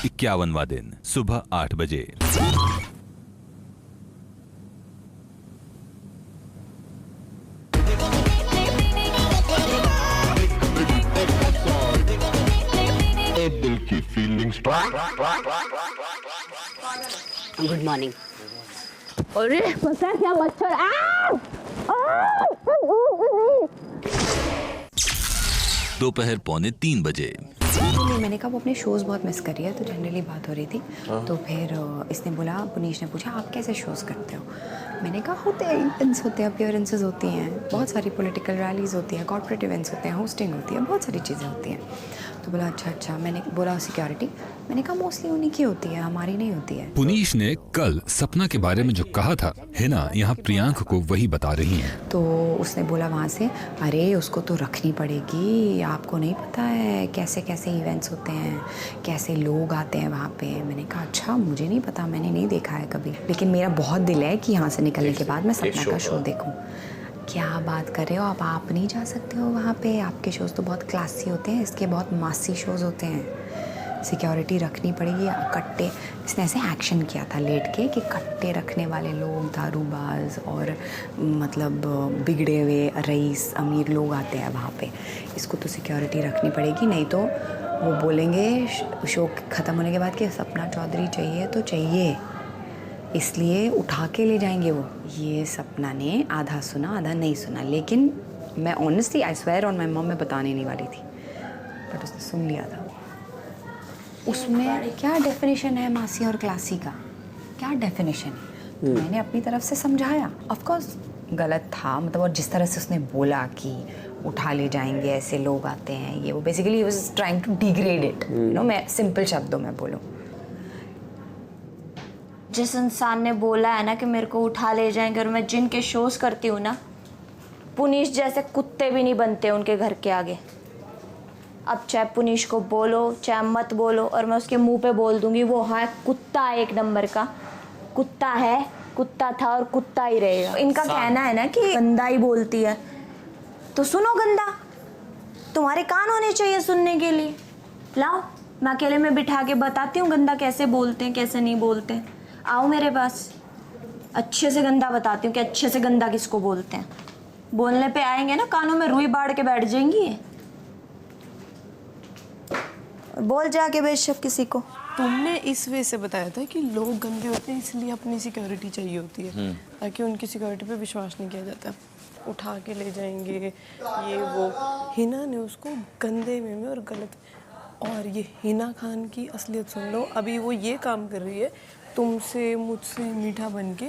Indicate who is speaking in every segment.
Speaker 1: 51वां दिन सुबह 8 बजे।
Speaker 2: दिल की फीलिंग्स।
Speaker 3: Good morning. अरे फंसा क्या मच्छर?
Speaker 1: दोपहर 2:45 बजे।
Speaker 4: नहीं, मैंने कहा वो अपने शोज़ बहुत मिस कर रही है, तो जनरली बात हो रही थी। तो फिर इसने बोला, पुनीश ने पूछा आप कैसे शोज़ करते हो? मैंने कहा होते हैं, इवेंट्स होते हैं, अपीयरेंसेस होती हैं, बहुत सारी पॉलिटिकल रैलीज़ होती हैं, कॉर्पोरेट इवेंट्स होते हैं, होस्टिंग होती है, बहुत सारी चीज़ें होती हैं। तो बोला अच्छा। मैंने बोला सिक्योरिटी? मैंने कहा मोस्टली उन्हीं की होती है, हमारी नहीं होती है।
Speaker 1: पुनीश ने कल सपना के बारे में जो कहा था, हिना यहाँ प्रियांक को वही बता रही हैं।
Speaker 4: तो उसने बोला वहाँ से, अरे उसको तो रखनी पड़ेगी, आपको नहीं पता है कैसे कैसे इवेंट्स होते हैं, कैसे लोग आते हैं वहाँ पे। मैंने कहा अच्छा, मुझे नहीं पता, मैंने नहीं देखा है कभी, लेकिन मेरा बहुत दिल है कि यहाँ से निकलने के बाद मैं सपना का शो देखूँ। क्या बात कर रहे हो आप नहीं जा सकते हो वहाँ पे? आपके शोज़ तो बहुत क्लासी होते हैं, इसके बहुत मासी शोज़ होते हैं। सिक्योरिटी रखनी पड़ेगी। कट्टे, इसने ऐसे एक्शन किया था लेट के कि कट्टे रखने वाले लोग, दारूबाज और मतलब बिगड़े हुए रईस अमीर लोग आते हैं वहाँ पे, इसको तो सिक्योरिटी रखनी पड़ेगी, नहीं तो वो बोलेंगे शो ख़त्म होने के बाद कि सपना चौधरी चाहिए तो चाहिए, इसलिए उठा के ले जाएंगे वो। ये सपना ने आधा सुना आधा नहीं सुना, लेकिन मैं honestly I swear on my mom मैं बताने नहीं वाली थी, बट उसने सुन लिया था। उसमें क्या डेफिनेशन है मासी और क्लासी का? क्या डेफिनेशन है? मैंने अपनी तरफ से समझाया, ऑफ कोर्स गलत था, मतलब और जिस तरह से उसने बोला कि उठा ले जाएंगे, ऐसे लोग आते हैं, ये वो, basically he was trying to degrade it, you know. मैं सिंपल शब्दों में बोलूँ,
Speaker 5: जिस इंसान ने बोला है ना कि मेरे को उठा ले जाएंगे, और मैं जिनके शोज करती हूँ ना, पुनीश जैसे कुत्ते भी नहीं बनते उनके घर के आगे। अब चाहे पुनीश को बोलो चाहे मत बोलो, और मैं उसके मुंह पे बोल दूंगी, वो है कुत्ता, एक नंबर का कुत्ता है, कुत्ता था और कुत्ता ही रहेगा। इनका कहना है ना कि गंदा ही बोलती है, तो सुनो गंदा, तुम्हारे कान होने चाहिए सुनने के लिए। लाओ, मैं अकेले में बिठा के बताती हूँ गंदा कैसे बोलते हैं कैसे नहीं बोलते हैं। आओ मेरे पास, अच्छे से गंदा बताती हूँ कि अच्छे से गंदा किसको बोलते हैं। बोलने पे आएंगे ना, कानों में रुई बाढ़ के बैठ जाएंगी। बोल जाके बेशक किसी को।
Speaker 6: तुमने इस वे से बताया था कि लोग गंदे होते हैं इसलिए अपनी सिक्योरिटी चाहिए होती है, ताकि उनकी सिक्योरिटी पे विश्वास नहीं किया जाता, उठा के ले जाएंगे ये वो। हिना ने उसको गंदे में और गलत, और ये हिना खान की असलियत सुन लो, अभी वो ये काम कर रही है, तुमसे मुझसे मीठा बन के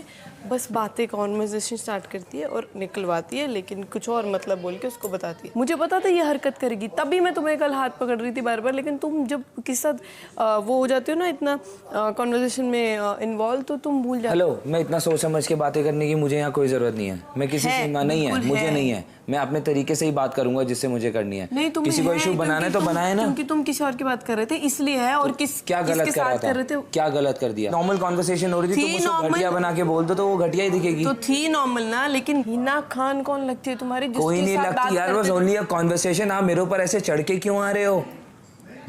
Speaker 6: बस बातें कॉन्वर्सेशन स्टार्ट करती है और निकलवाती है, लेकिन कुछ और मतलब बोल के उसको बताती है। मुझे पता था ये हरकत करेगी, तभी मैं तुम्हें कल हाथ पकड़ रही थी बार बार, लेकिन तुम जब किसी साथ वो हो जाते हो ना इतना कॉन्वर्सेशन में इन्वॉल्व, तो तुम भूल जाते हो।
Speaker 7: हेलो, मैं इतना सोच समझ के बातें करने की मुझे यहाँ कोई जरूरत नहीं है। मैं किसी से नहीं है, मुझे नहीं है, मैं अपने तरीके से ही बात करूंगा जिससे मुझे करनी है।
Speaker 6: नहीं,
Speaker 7: किसी को इशू बनाना है तो बनाए ना,
Speaker 6: क्योंकि तुम किसी और की बात कर रहे थे इसलिए है। और
Speaker 7: क्या गलत कर रहे थे? क्या गलत कर दिया? नॉर्मल कॉन्वर्सेशन हो रही थी, तुम उसको घटिया बना के बोल दो तो वो घटिया ही दिखेगी।
Speaker 6: तो थी नॉर्मल ना, लेकिन हिना खान कौन लगती है तुम्हारी?
Speaker 7: कोई नहीं लगती यार, बस ओनली अ कॉन्वर्सेशन। आप मेरे ऊपर ऐसे चढ़ के क्यों आ रहे हो?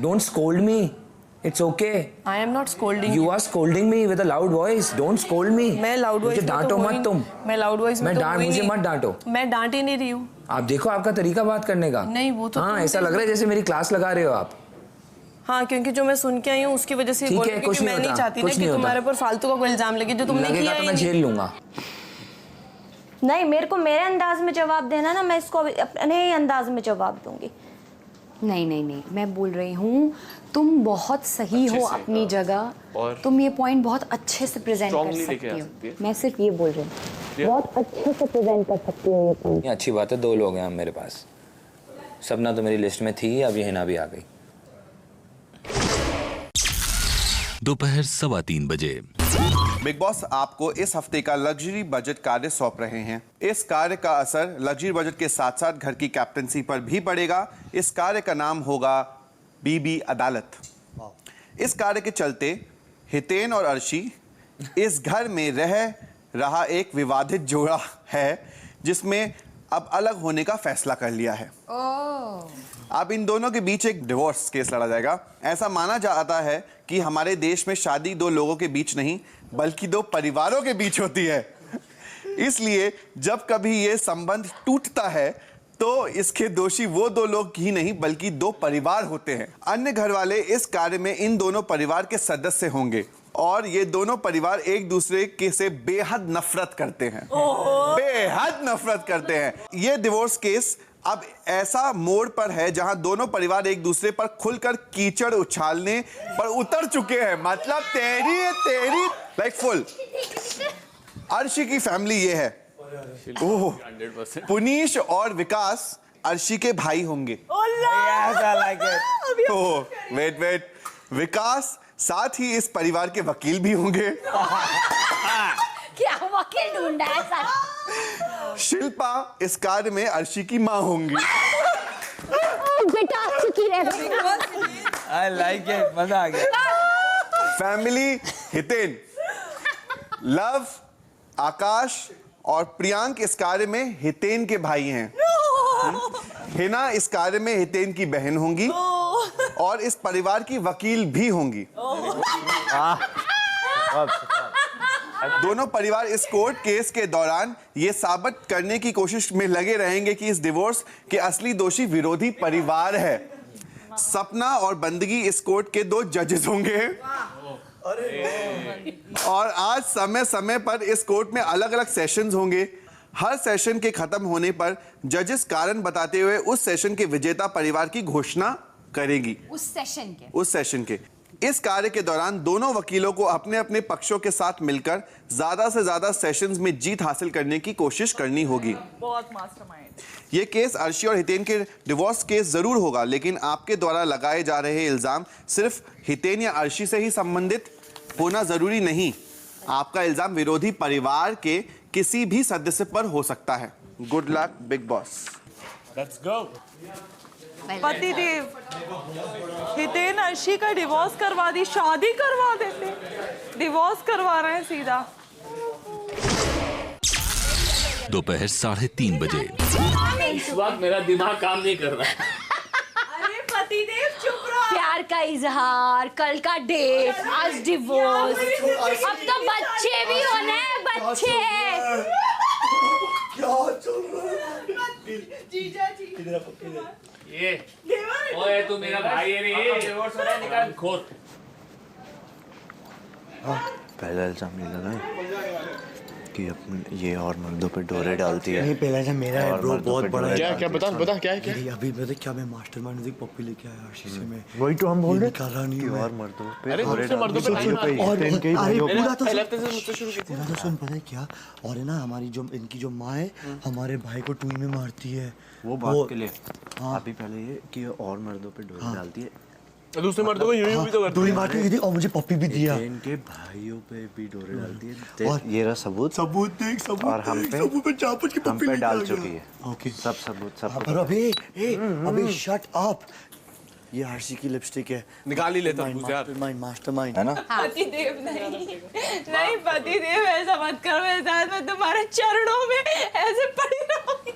Speaker 7: Don't scold me, it's okay.
Speaker 6: I am not scolding
Speaker 7: you are scolding me with a loud voice, don't scold me.
Speaker 6: मैं लाउड वॉइस
Speaker 7: में डांटो मत तुम।
Speaker 6: मैं लाउड वॉइस में
Speaker 7: मुझे मत डांटो।
Speaker 6: मैं डांट ही नहीं रही हूँ।
Speaker 7: आप देखो आपका तरीका बात करने का।
Speaker 6: नहीं, वो तो
Speaker 7: हाँ, ऐसा लग रहा है जैसे मेरी क्लास लगा रहे हो आप।
Speaker 6: हाँ, क्योंकि जो मैं सुन के आई हूँ उसकी वजह से बोल रही हूँ कि मैं नहीं चाहती ना कि तुम्हारे ऊपर फालतू का कोई इल्जाम लगे जो तुमने किया
Speaker 7: तो मैं झेल लूंगा।
Speaker 5: नहीं, मेरे को मेरे अंदाज में जवाब देना ना, मैं इसको अपने ही अंदाज में जवाब दूंगी।
Speaker 4: नहीं, मैं बोल रही हूँ तुम बहुत सही हो अपनी जगह, तुम ये पॉइंट बहुत अच्छे से प्रेजेंट कर सकती हो। मैं सिर्फ ये बोल रही हूँ, बहुत अच्छे से प्रेजेंट कर सकती हो ये पॉइंट।
Speaker 7: ये अच्छी बात है, 2 लोग हैं मेरे पास। सपना तो मेरी लिस्ट में थी, अब ये हिना भी आ गई।
Speaker 1: दोपहर 3:15 बजे।
Speaker 8: बिग बॉस आपको इस हफ्ते का लग्जरी बजट कार्य सौंप रहे हैं। इस कार्य का असर लग्जरी बजट के साथ साथ घर की कैप्टनसी पर भी पड़ेगा। इस कार्य का नाम होगा बीबी अदालत। इस कार्य के चलते हितेन और अर्शी इस घर में रह रहा एक विवादित जोड़ा है, जिसमें अब अलग होने का फैसला कर लिया है। अब इन दोनों के बीच एक डिवोर्स केस लड़ा जाएगा। ऐसा माना जाता है कि हमारे देश में शादी दो लोगों के बीच नहीं बल्कि दो परिवारों के बीच होती है। इसलिए जब कभी ये संबंध टूटता है तो इसके दोषी वो दो लोग ही नहीं बल्कि दो परिवार होते हैं। अन्य घर वाले इस कार्य में इन दोनों परिवार के सदस्य होंगे और ये दोनों परिवार एक दूसरे के से बेहद नफरत करते हैं, बेहद नफरत करते हैं। ये डिवोर्स केस अब ऐसा मोड़ पर है जहां दोनों परिवार एक दूसरे पर खुलकर कीचड़ उछालने पर उतर चुके हैं। मतलब तेरी लाइक फुल। अर्शी की फैमिली ये है। ओह, पुनीश और विकास अर्शी के भाई होंगे। ओह, वेट, विकास साथ ही इस परिवार के वकील भी होंगे।
Speaker 3: क्या वकील ढूंढा है सर?
Speaker 8: शिल्पा इस कार्य में अर्शी की माँ होंगी।
Speaker 3: बेटा चुकी रहे।
Speaker 7: आई लाइक इट, मजा आ गया।
Speaker 8: फैमिली हितेन, लव, आकाश और प्रियांक इस कार्य में हितेन के भाई हैं। हिना इस कार्य में हितेन की बहन होंगी और इस परिवार की वकील भी होंगी। दोनों परिवार इस कोर्ट केस के दौरान ये साबित करने की कोशिश में लगे रहेंगे कि इस डिवोर्स के असली दोषी विरोधी परिवार है। सपना और बंदगी इस कोर्ट के दो जजेस होंगे और आज समय समय पर इस कोर्ट में अलग अलग सेशंस होंगे। हर सेशन के खत्म होने पर जजेस कारण बताते हुए उस सेशन के विजेता परिवार की घोषणा करेगी। उस सेशन के इस कार्य के दौरान दोनों वकीलों को अपने अपने पक्षों के साथ मिलकर ज्यादा से ज्यादा सेशंस में जीत हासिल करने की कोशिश करनी होगी।
Speaker 9: बहुत मास्टरमाइंड।
Speaker 8: ये केस अर्शी और हितेन के डिवोर्स केस जरूर होगा, लेकिन आपके द्वारा लगाए जा रहे इल्जाम सिर्फ हितेन या अर्शी से ही संबंधित होना जरूरी नहीं। आपका इल्जाम विरोधी परिवार के किसी भी सदस्य पर हो सकता है। Good luck big boss.
Speaker 9: Let's go. पतिदेव, हितेन अर्शी का डिवोर्स करवा दी, शादी करवा देते, डिवोर्स करवा रहे हैं सीधा।
Speaker 1: दोपहर 3:30 बजे।
Speaker 10: इस वक्त मेरा दिमाग काम नहीं कर रहा।
Speaker 9: अरे पतिदेव चुप रहो।
Speaker 3: प्यार का इजहार, कल का डेट, आज डिवोर्स, अब तो बच्चे भी होने हैं, बच्चे।
Speaker 2: क्या चल रहा है?
Speaker 9: जीजा जी
Speaker 10: ये ओए तू मेरा भाई है रे। डिवोर्स हो रहा है, निकाल खोल।
Speaker 11: पहला इल्जाम ये लगा कि अपन ये और मर्दों पे डोरे डालती है।
Speaker 12: नहीं, पहला इल्जाम मेरा है ब्रो, बहुत बड़ा है।
Speaker 10: क्या बता क्या है?
Speaker 12: क्या अभी पता क्या मैं मास्टरमाइंड एक पप्पी लेके आया अर्शी से। मैं
Speaker 11: वही तो हम बोल रहे
Speaker 12: कर रहा नहीं
Speaker 11: और मर्दों पे
Speaker 10: अरे
Speaker 11: डोरे
Speaker 10: मर्दों पे
Speaker 11: डालती है।
Speaker 12: और पूरा तो
Speaker 10: पहले हफ्ते से मुझसे शुरू की
Speaker 12: पूरा तो सुन, पता है क्या? और है ना, हमारी जो इनकी जो माँ है हमारे भाई को टूई में मारती है।
Speaker 11: वो बात के लिए अभी पहले ये कि और मर्दों पे डोरे डालती है,
Speaker 10: दूसरे मर्दों को यूं भी तो करती है।
Speaker 12: टूई मारती थी और मुझे पप्पी भी दिया।
Speaker 11: इनके भाइयों पे भी डोरे डालती है। और ये रहा सबूत
Speaker 12: देख, सबूत
Speaker 11: और हम पे डाल चुकी है।
Speaker 12: ओके,
Speaker 11: सब सबूत सब।
Speaker 12: पर अभी शट अप। ये अर्शी की लिपस्टिक है,
Speaker 10: निकाल ही लेता हूं यार।
Speaker 12: मास्टरमाइंड
Speaker 11: है ना?
Speaker 9: पतिदेव नहीं पतिदेव, ऐसा मत करो मेरे साथ। मैं तुम्हारे चरणों में ऐसे पड़ी रहूंगी।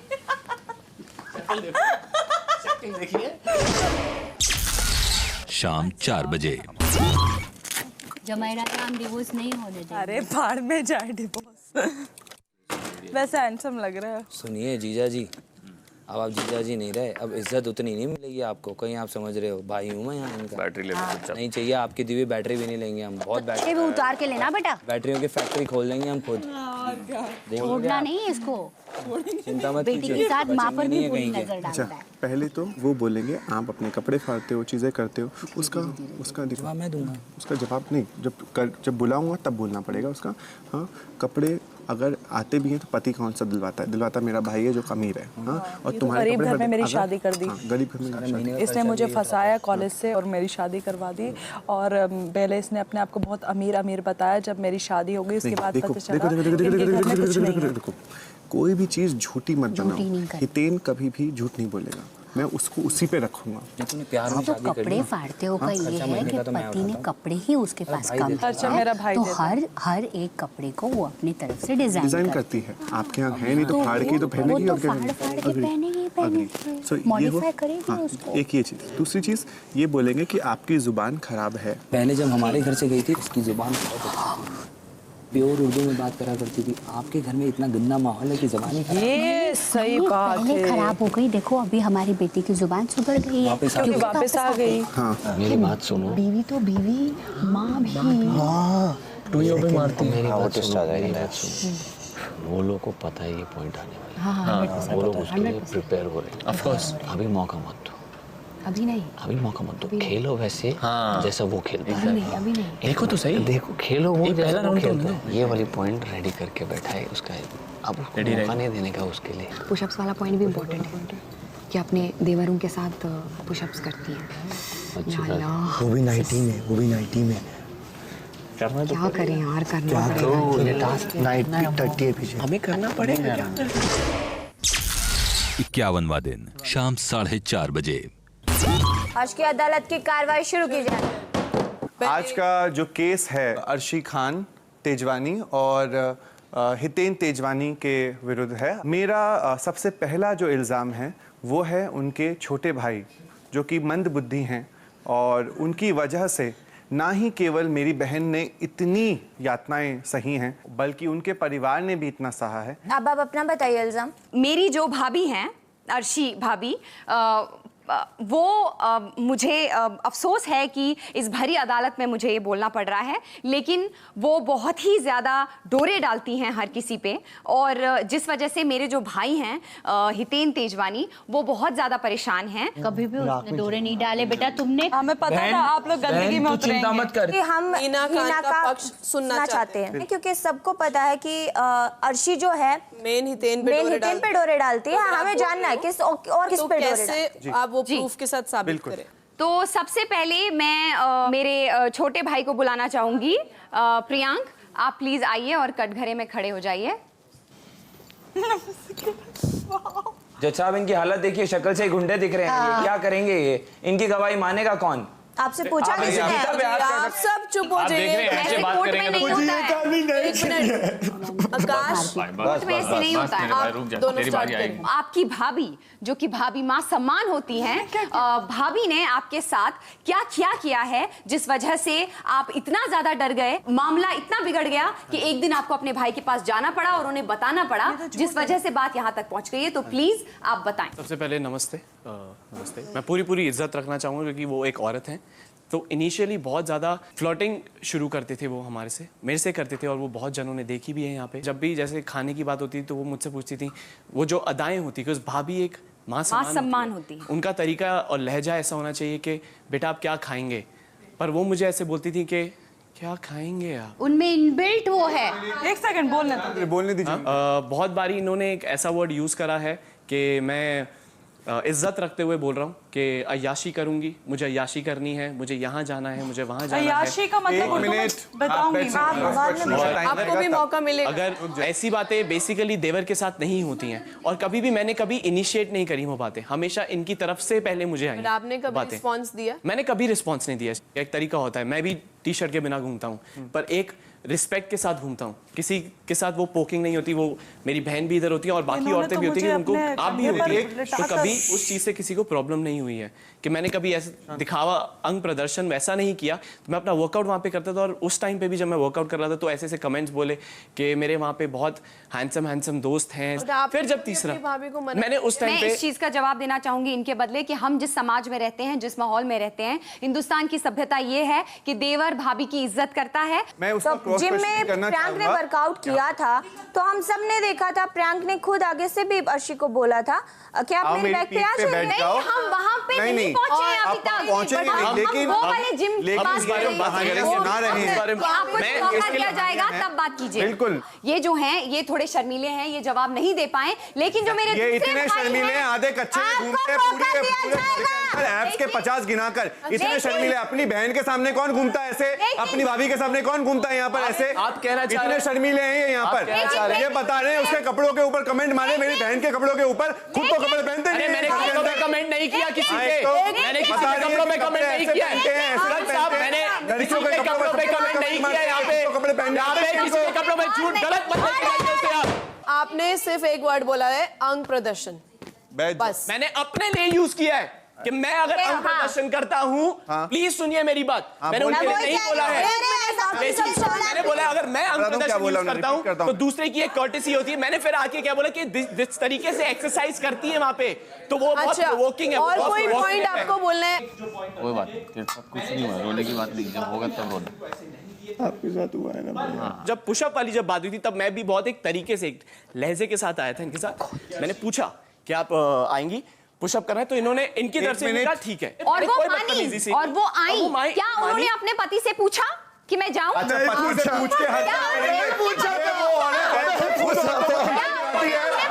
Speaker 1: शाम 4 बजे।
Speaker 3: जमायरा का हम डिवोर्स नहीं होने देंगे।
Speaker 9: अरे बाहर में जाए डिवोर्स। वैसे हैंडसम लग रहा है।
Speaker 7: सुनिए जीजा जी, अब आप जीजा जी नहीं रहे, अब इज्जत उतनी नहीं मिलेगी आपको। कहीं आप समझ रहे हो, भाई हूँ मैं यहाँ इनका।
Speaker 10: बैटरी ले
Speaker 7: नहीं चाहिए आपकी दी हुई बैटरी भी नहीं लेंगे हम। बहुत
Speaker 3: बच्चे भी उतार के लेना बेटा।
Speaker 7: बैटरियों की फैक्ट्री खोल देंगे हम खुद।
Speaker 3: छोड़ना नहीं इसको।
Speaker 7: चिंता मत
Speaker 3: बेटी
Speaker 7: कीजिए,
Speaker 3: के साथ माँ पर भी
Speaker 7: नहीं है
Speaker 3: पूरी
Speaker 7: कहीं के।
Speaker 3: नजर डालता है।
Speaker 8: पहले तो वो बोलेंगे आप अपने कपड़े फाड़ते हो, चीजें करते हो, उसका
Speaker 7: जवाब मैं दूंगा।
Speaker 8: उसका जवाब नहीं, जब बुलाऊंगा तब बोलना पड़ेगा उसका। हाँ, कपड़े अगर आते भी हैं तो पति कौन सा दिलवाता मेरा भाई है जो अमीर है। हाँ, और तुम्हारे
Speaker 9: गरीब घर में मेरी शादी कर दी।
Speaker 8: गरीब घर में
Speaker 9: इसने मुझे फंसाया कॉलेज से और मेरी शादी करवा दी। और पहले इसने अपने आप को बहुत अमीर बताया। जब मेरी शादी हो गई उसके बाद पता चला इनके घर में कुछ नहीं है।
Speaker 8: कोई भी चीज झूठी मत बनाओ। हितेन कभी भी झूठ नहीं बोलेगा, मैं उसको उसी पे रखूंगा।
Speaker 3: तो कपड़े फाड़ते हो का ये है कि पति ने कपड़े ही उसके पास कम है, तो हर एक कपड़े को वो अपनी तरफ से डिजाइन
Speaker 8: करती है। आपके यहाँ है नहीं तो फाड़ के तो पहनेगी।
Speaker 3: फाड़ के पहनेगी, पहने
Speaker 2: So, ये हो-
Speaker 3: मॉडिफाई करेंगे
Speaker 2: हाँ,
Speaker 3: उसको।
Speaker 2: एक ये चीज़। दूसरी चीज़ ये बोलेंगे कि आपकी ज़ुबान खराब है।
Speaker 7: पहले जब हमारे घर से गई थी उसकी ज़ुबान प्योर उर्दू में बात करा करती थी। आपके घर में इतना गंदा माहौल है कि ज़बान ही खराब है।
Speaker 9: ये सही
Speaker 3: नहीं,
Speaker 9: बात
Speaker 3: पहले
Speaker 9: है।
Speaker 3: खराब हो गई, देखो अभी हमारी बेटी की जुबान सुधर गई है
Speaker 7: वापस आ
Speaker 3: क्योंकि
Speaker 7: गई।
Speaker 9: वापस आ गई।
Speaker 2: हाँ
Speaker 11: मेरी बात सुनो,
Speaker 4: बीवी तो बीवी, माँ भी।
Speaker 11: टुइयों पे मारती है। मेरी बात सुनो, मेरी बात सुनो। वो लोग को पता है ये पॉइंट आने वाला है।
Speaker 4: हाँ,
Speaker 11: वो लोग उसके लिए प्रिपेयर हो रहे हैं। ऑफ कोर्स अभी मौका मत दो,
Speaker 4: अभी नहीं,
Speaker 11: अभी मौका मत दो। खेलो वैसे जैसा वो खेलता
Speaker 4: अभी
Speaker 11: है।
Speaker 4: नहीं, अभी नहीं।
Speaker 11: देखो तो सही, देखो खेलो वो जैसा वो खेलता है। ये वाली पॉइंट रेडी करके बैठा है उसका, अब उसको मौका नहीं देने का उसके लिए।
Speaker 4: पुशअप्स वाला पॉइंट भी इम्पोर्टेंट है कि अपने देवरों के साथ पुशअप्स करती हैं। या अल्लाह,
Speaker 12: वो भी नाइटी में, वो भी नाइटी में।
Speaker 4: क्या करें यार, करना
Speaker 12: क्या
Speaker 4: पड़ेगा।
Speaker 12: करो, ये टास्क नाइटी टट्टी है पीछे।
Speaker 11: हमें करना पड़ेगा।
Speaker 1: 51वां दिन शाम 4:30 बजे।
Speaker 5: आज की अदालत की कार्रवाई शुरू की जाए।
Speaker 8: आज का जो केस है अर्शी खान तेजवानी और हितेन तेजवानी के विरुद्ध है। मेरा सबसे पहला जो इल्ज़ाम है वो है उनके छोटे भाई जो कि मंद बुद्धि हैं, और उनकी वजह से ना ही केवल मेरी बहन ने इतनी यातनाएं सही हैं बल्कि उनके परिवार ने भी इतना सहा है।
Speaker 5: अब आप अपना बताइए इल्जाम।
Speaker 13: मेरी जो भाभी हैं, अर्शी भाभी, वो मुझे अफसोस है कि इस भरी अदालत में मुझे ये बोलना पड़ रहा है, लेकिन वो बहुत ही ज़्यादा डोरे डालती हैं हर किसी पे, और जिस वजह से मेरे जो भाई हैं हितेन तेजवानी, वो बहुत ज़्यादा परेशान हैं।
Speaker 3: कभी भी उसने डोरे नहीं डाले बेटा, तुमने।
Speaker 9: हमें पता था आप लोग गंदगी में उतरेंगे।
Speaker 7: चिंता मत कर।
Speaker 5: कि हम
Speaker 6: हिना खान
Speaker 5: हिना
Speaker 6: का
Speaker 5: का
Speaker 6: पक्ष सुनना चाहते हैं।
Speaker 5: क्योंकि सबको पता है कि अर्शी जो है
Speaker 6: मेन हितेन पे
Speaker 5: डोरे डालती है। हमें जानना है किस और किस पे डोरे डालती है।
Speaker 6: कैसे आप वो प्रूफ के साथ साबित करें।
Speaker 13: तो सबसे पहले मैं मेरे छोटे भाई को बुलाना चाहूँगी। प्रियांक, आप प्लीज़ आइए और कटघरे में खड़े हो जाइए।
Speaker 7: जज साहब इनकी हालत देखिए, शक्ल से ही गुंडे दिख रहे हैं। ये क्या करेंगे? ये इनकी गवाही मानेगा कौन?
Speaker 5: आपसे पूछा किसी ने?
Speaker 6: आप सब चुप हो जाइए।
Speaker 13: ऐसे कोर्ट में नहीं होता है।
Speaker 6: आकाश,
Speaker 13: कोर्ट में ऐसे नहीं होता है।
Speaker 6: आप दोनों स्टार्ट करें।
Speaker 13: आपकी भाभी, जो कि भाभी माँ सम्मान होती हैं, भाभी ने आपके साथ क्या किया है जिस वजह से आप इतना ज्यादा डर गए, मामला इतना बिगड़ गया कि एक दिन आपको अपने भाई के पास जाना पड़ा और उन्हें बताना पड़ा, जिस वजह से बात यहाँ तक पहुँच गई है। तो प्लीज आप बताएं।
Speaker 14: सबसे पहले नमस्ते। नमस्ते। मैं पूरी इज्जत रखना चाहूँगा क्योंकि वो एक औरत हैं। तो इनिशियली बहुत ज़्यादा फ्लर्टिंग शुरू करते थे वो मेरे से करते थे, और वो बहुत जनों ने देखी भी है यहाँ पे। जब भी जैसे खाने की बात होती थी तो वो मुझसे पूछती थी, वो जो अदाएं होती, क्योंकि भाभी एक माँ सम्मान होती है, उनका तरीका और लहजा ऐसा होना चाहिए कि बेटा आप क्या खाएंगे, पर वो मुझे ऐसे बोलती थी कि क्या खाएंगे आप।
Speaker 13: उनमें इनबिल्ट वो है।
Speaker 9: एक सेकंड बोलने
Speaker 8: दीजिए।
Speaker 14: बहुत बारी इन्होंने एक ऐसा वर्ड यूज़ करा है कि मैं इज्जत रखते हुए बोल रहा हूँ कि अय्याशी करूंगी, मुझे अय्याशी करनी है, मुझे यहाँ जाना है, मुझे वहाँ जाना है।
Speaker 9: अय्याशी का मतलब बताऊंगी।
Speaker 6: आपको भी मौका मिलेगा।
Speaker 14: अगर ऐसी बातें बेसिकली देवर के साथ नहीं होती हैं, और मैंने कभी इनिशिएट नहीं करी वो बातें, हमेशा इनकी तरफ से पहले मुझे आई।
Speaker 6: आपने कभी रिस्पॉन्स दिया?
Speaker 14: मैंने कभी रिस्पॉन्स नहीं दिया। एक तरीका होता है, मैं भी टी शर्ट के बिना घूमता हूँ, पर एक रिस्पेक्ट के साथ घूमता हूँ। किसी के साथ वो पोकिंग नहीं होती। वो मेरी बहन भी इधर होती है और बाकी औरतें भी होती हैं, उनको आप भी होती है। तो कभी उस चीज़ से किसी को प्रॉब्लम नहीं हुई है कि मैंने कभी ऐसा दिखावा अंग प्रदर्शन वैसा नहीं किया। तो मैं अपना वर्कआउट वहाँ पे करता था, और उस टाइम पे भी जब मैं वर्कआउट कर रहा था तो ऐसे कमेंट्स बोले कि मेरे वहाँ पे बहुत हैंडसम दोस्त हैं। फिर जब तीसरा मैंने उस टाइम पे
Speaker 13: इस चीज का जवाब देना चाहूंगी इनके बदले कि हम जिस समाज में रहते हैं, जिस माहौल में रहते हैं, हिंदुस्तान की सभ्यता ये है कि देवर भाभी की इज्जत करता है।
Speaker 5: तो जिम में प्रियांक ने वर्कआउट किया था तो हम सब ने देखा था। प्रियांक ने खुद आगे से भी अर्शी को बोला था कि आप मेरे बैक पे आ जाइए। नहीं, हम वहाँ पे नहीं पहुंचे हैं अभी तक।
Speaker 8: लेकिन
Speaker 13: वो वाले जिम की बात करेंगे। आपको मौका दिया जाएगा तब बात कीजिए।
Speaker 8: बिल्कुल।
Speaker 13: ये जो हैं ये थोड़े शर्मीले हैं, ये जवाब नहीं दे पाए, लेकिन जो मेरे
Speaker 8: ये इतने शर्मीले हैं, आधे कच्चे घूमते पूरे एप्स के 50 गिनाकर। इतने शर्मीले। अपनी बहन के सामने कौन घूमता है ऐसे? अपनी भाभी के सामने कौन घूमता है यहाँ पर ऐसे?
Speaker 14: आप कहना चाह रहे हैं
Speaker 8: इतने शर्मीले हैं ये यहाँ पर। ये बता रहे हैं उसके कपड़ों के ऊपर कमेंट मारे, मेरी बहन के कपड़ों के ऊपर। खुद तो कपड़े पहनते नहीं।
Speaker 14: मैंने कपड़ों पे कमेंट नहीं किया किसी पे। मैंने किसी के कपड़ों पे कमेंट नहीं किया है। साहब मैंने किसी के कपड़ों पे कमेंट नहीं किया यहाँ पे। यहाँ पे किसी के कपड़ों में झूठ गलत मत बोलिए।
Speaker 6: आपने सिर्फ एक वर्ड बोला है, अंग प्रदर्शन।
Speaker 14: बस मैंने अपने लिए यूज किया है कि मैं अगर अंग प्रदर्शन करता हूँ, प्लीज सुनिए मेरी बात, मैंने उनके लिए नहीं बोला है। मैंने बोला अगर मैं अंग प्रदर्शन यूज करता हूँ तो दूसरे की एक कर्टेसी होती है। मैंने फिर आके क्या बोला कि जिस तरीके से एक्सरसाइज करती है वहाँ पे, तो वो बहुत प्रोवोकिंग है।
Speaker 6: और कोई पॉइंट आपको बोलना है?
Speaker 11: कोई बात कुछ नहीं हुआ, रोने की बात नहीं, जब होगा तब रोना।
Speaker 2: आपके साथ हुआ है ना?
Speaker 14: जब पुशअप वाली जब बात हुई थी तब मैं भी बहुत एक तरीके से, एक लहजे के साथ आया था इनके साथ। मैंने पूछा कि आप आएंगी पुशअप करना है, तो इन्होंने इनकी तरफ से कहा ठीक है।
Speaker 13: और वो आनी और वो आई, क्या उन्होंने अपने पति से पूछा कि मैं जाऊं?
Speaker 8: अच्छा, पति से पूछ के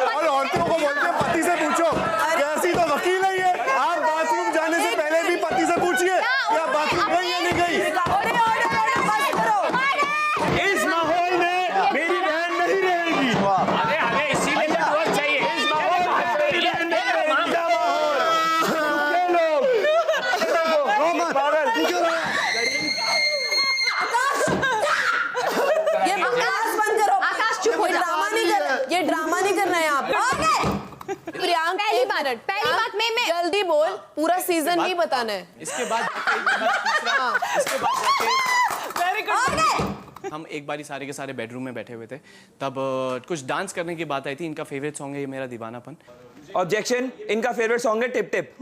Speaker 8: और औरतों को बोलते हैं पति से पूछो। कैसी तो वकील है ये। आप बाथरूम जाने से पहले भी पति से पूछिए कि आप बाथरूम गई या नहीं गई।
Speaker 10: इस माहौल में मेरी बहन नहीं रहेगी। अरे इसीलिए नेटवर्क चाहिए। इस माहौल में मेरी बहन नहीं रहेगी।
Speaker 6: ये आकाश बंद करो। आकाश चुप हो, ड्रामा नहीं कर रहा, ये ड्रामा नहीं करना है यहाँ पे। प्रियांक पहली बात मैं जल्दी बोल, पूरा सीजन नहीं बताना है।
Speaker 14: इसके बाद हम एक बारी सारे के सारे बेडरूम में बैठे हुए थे, तब कुछ डांस करने की बात आई थी। इनका फेवरेट सॉन्ग है ये मेरा दीवानापन।
Speaker 7: ऑब्जेक्शन, इनका फेवरेट सॉन्ग है टिप टिप।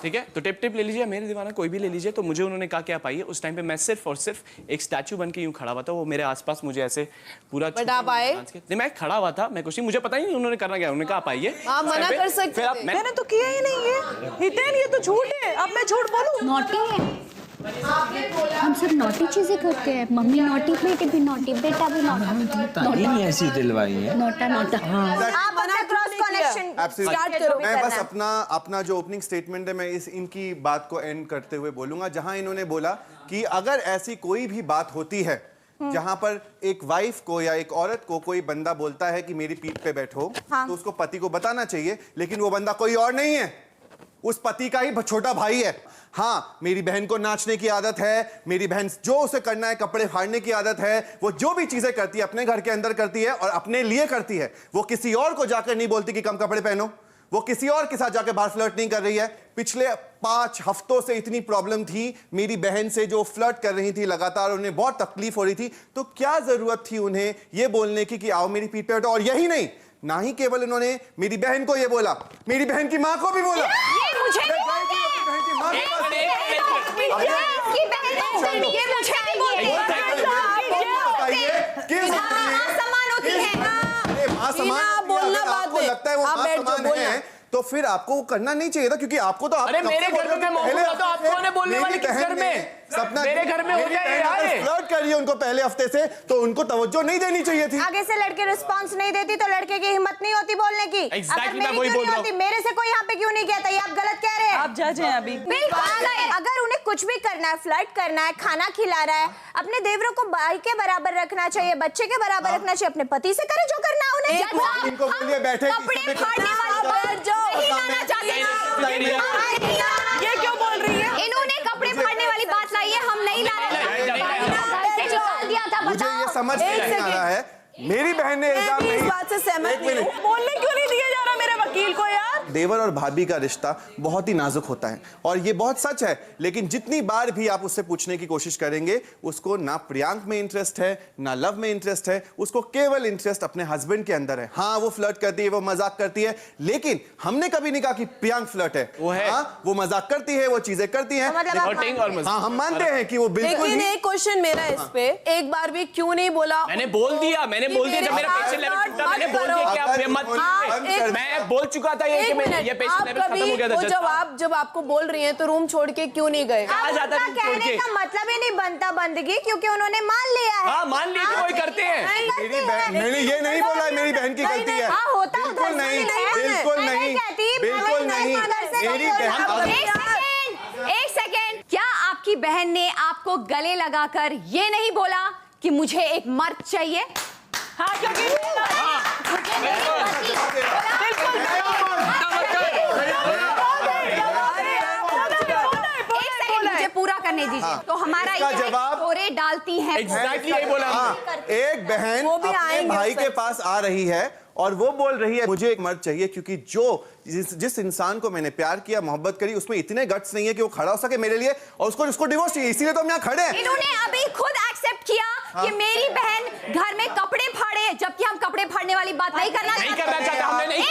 Speaker 14: ठीक है, तो टिप टिप ले लीजिए, मेरे दीवाना कोई भी ले लीजिए। तो मुझे उन्होंने कहा कि आप आइए। उस टाइम पे मैं सिर्फ और सिर्फ एक स्टैचू बन के यूं खड़ा हुआ था, वो मेरे आसपास मुझे ऐसे पूरा।
Speaker 6: बट आप आए?
Speaker 14: नहीं, मैं खड़ा हुआ था, मैं कुछ नहीं, मुझे पता ही नहीं उन्होंने करना क्या। उन्होंने कहा आप आइए।
Speaker 6: आप मना कर सकते थे।
Speaker 9: मैंने तो किया ही नहीं है हितेन, ये तो झूठ है। अब मैं झूठ बोलूं?
Speaker 3: नॉटी है, हम सब नॉटी चीजें करते हैं। मम्मी नॉटी, बेटे भी नॉटी, बेटा भी नॉटी।
Speaker 7: ऐसी दिलवाई है
Speaker 3: नोटा नोटा।
Speaker 5: आप अपना क्रॉस कनेक्शन स्टार्ट करो।
Speaker 8: मैं बस अपना जो ओपनिंग स्टेटमेंट है मैं इनकी बात को एंड करते हुए बोलूंगा, जहां इन्होंने बोला कि अगर ऐसी कोई भी बात होती है जहां पर एक वाइफ को या एक औरत को कोई बंदा बोलता है कि मेरी पीठ पे बैठो, तो उसको पति को बताना चाहिए। लेकिन वो बंदा कोई और नहीं है, उस पति का ही छोटा भाई है। हाँ, मेरी बहन को नाचने की आदत है, मेरी बहन जो उसे करना है, कपड़े फाड़ने की आदत है, वो जो भी चीजें करती है अपने घर के अंदर करती है और अपने लिए करती है। वो किसी और को जाकर नहीं बोलती कि कम कपड़े पहनो। वो किसी और के साथ जाकर बाहर फ्लर्ट नहीं कर रही है। पिछले 5 हफ्तों से इतनी प्रॉब्लम थी मेरी बहन से, जो फ्लर्ट कर रही थी लगातार, उन्हें बहुत तकलीफ हो रही थी। तो क्या जरूरत थी उन्हें ये बोलने की कि आओ मेरी पीठ पे बैठो। और यही नहीं, ना ही केवल उन्होंने मेरी बहन को ये बोला, मेरी बहन की मां को भी बोला।
Speaker 6: बोलना बात है,
Speaker 8: लगता है वो मां समान है, तो फिर आपको वो करना नहीं चाहिए था, क्योंकि आपको तो
Speaker 14: अरे मेरे घर में मौजूद है, तो आपको ने बोलने वाली किस घर में?
Speaker 8: सपना
Speaker 14: मेरे घर में हो जाए यार।
Speaker 8: फ्लर्ट कर रही है उनको पहले हफ्ते से, तो उनको तवज्जो नहीं देनी चाहिए थी।
Speaker 5: आगे से लड़के रिस्पांस नहीं देती तो लड़के की हिम्मत नहीं होती बोलने की।
Speaker 14: Exactly, मैं वही बोल रहा हूं।
Speaker 5: मेरे से कोई यहाँ पे क्यों नहीं कहता? ये आप गलत कह रहे हैं।
Speaker 9: आप जज हैं अभी।
Speaker 5: अगर उन्हें कुछ भी करना है, फ्लर्ट करना है, खाना खिलाना है, अपने देवरों को भाई के बराबर रखना चाहिए, बच्चे के बराबर रखना चाहिए, अपने पति से करे जो करना है उन्हें।
Speaker 8: इनको बोलिए बैठे,
Speaker 5: कपड़े फाड़ने वाली बात जो नहीं लाना चाहते।
Speaker 9: ये क्यों बोल रही है?
Speaker 13: इन्होंने कपड़े फाड़ने वाली बात लाई है, हम नहीं ला रहे।
Speaker 8: मुझे ये समझ नहीं आ रहा है, मेरी बहन ने इल्जाम नहीं,
Speaker 6: इस बात से सहमत नहीं हूं।
Speaker 9: बोलने क्यों नहीं दिया जा रहा मेरे वकील को यार?
Speaker 8: देवर और भाभी का रिश्ता बहुत ही नाजुक होता है और ये बहुत सच है। लेकिन जितनी बार भी आप उससे पूछने की कोशिश करेंगे, उसको ना प्रियांक में इंटरेस्ट है, ना लव में इंटरेस्ट है, उसको केवल इंटरेस्ट अपने हस्बैंड के अंदर है। हाँ, वो फ्लर्ट करती है, वो मजाक करती है, लेकिन हमने कभी नहीं कहा कि प्रियांक फ्लर्ट है। वो है, हाँ, वो मजाक करती है, वो चीजें करती है। हाँ, हम मानते हैं कि वो बिल्कुल।
Speaker 6: लेकिन एक क्वेश्चन मेरा इस पे, एक बार भी क्यों नहीं बोला?
Speaker 14: मैंने बोल दिया जब मेरा पेशेंट लेवल टूटा, मैंने बोल दिया कि आप मत कीजिए। मैं बोल चुका था ये कि ये पेशेंट लेवल खत्म हो गया था।
Speaker 6: जब आपको बोल रही हैं तो रूम छोड़ के क्यों नहीं गए?
Speaker 14: कहा जाता है
Speaker 5: कहने का मतलब ही नहीं बनता बंदगी, क्योंकि उन्होंने मान लिया है।
Speaker 14: हाँ, मान ली थी, वही करते हैं।
Speaker 8: मैंने ये नहीं बोला मेरी बहन की गलती है। बिल्कुल नहीं, बिल्कुल नहीं, बिल्कुल नहीं। मेरी बहन।
Speaker 13: एक सेकेंड, क्या आपकी बहन ने आपको गले लगाकर ये नहीं बोला कि मुझे एक मर्द चाहिए?
Speaker 9: हाँ, क्योंकि
Speaker 13: मुझे पूरा करने दीजिए। तो हमारा
Speaker 8: इसका जवाब
Speaker 13: डालती है।
Speaker 14: एग्जैक्टली यही बोला।
Speaker 8: एक बहन अपने भाई के पास आ रही है और वो बोल रही है मुझे एक मर्द चाहिए क्योंकि जिस इंसान को मैंने प्यार किया, मोहब्बत करी, उसमें इतने गट्स नहीं है कि वो खड़ा हो सके मेरे लिए, और उसको डिवोर्स चाहिए, इसीलिए तो हम यहाँ खड़े हैं।
Speaker 13: इन्होंने अभी खुद एक्सेप्ट किया कि मेरी बहन घर में कपड़े फाड़े, जबकि हम कपड़े फाड़ने वाली बात नहीं करना चाहते।
Speaker 14: हमने नहीं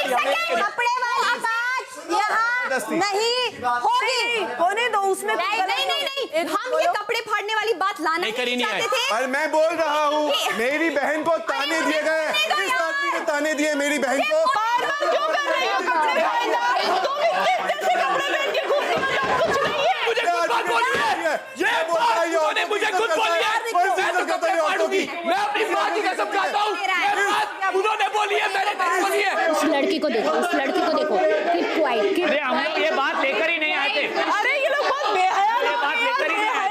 Speaker 13: कपड़े वाली बात यहाँ नहीं होगी,
Speaker 6: होने दो उसमें।
Speaker 13: नहीं, हम ये कपड़े फाड़ने वाली बात लाना नहीं चाहते थे।
Speaker 8: और मैं बोल रहा हूँ मेरी बहन को ताने दिए गए, इस आदमी ने ताने दिए मेरी बहन को।
Speaker 9: बार-बार क्यों कर रही हो कपड़े फाड़ना? तुम इतने से कपड़े पहन के घूमती हो, कुछ नहीं है।
Speaker 14: मुझे खुद बात बोली है, ये बात उन्होंने मुझे खुद बोली है। मैं तो कपड़े फाड़ूंगी, मैं अपनी माँ की कसम खाता हूँ, ये बात उन्होंने बोली है, मैंने नहीं बोली है।
Speaker 3: उस लड़की को देखो, उस लड़की को देखो, कीप क्वाइट।
Speaker 10: अरे हम लोग ये बात लेकर ही नहीं आते।
Speaker 9: अरे ये लोग बहुत बेहया लोग
Speaker 10: बात लेकर ही नहीं आते।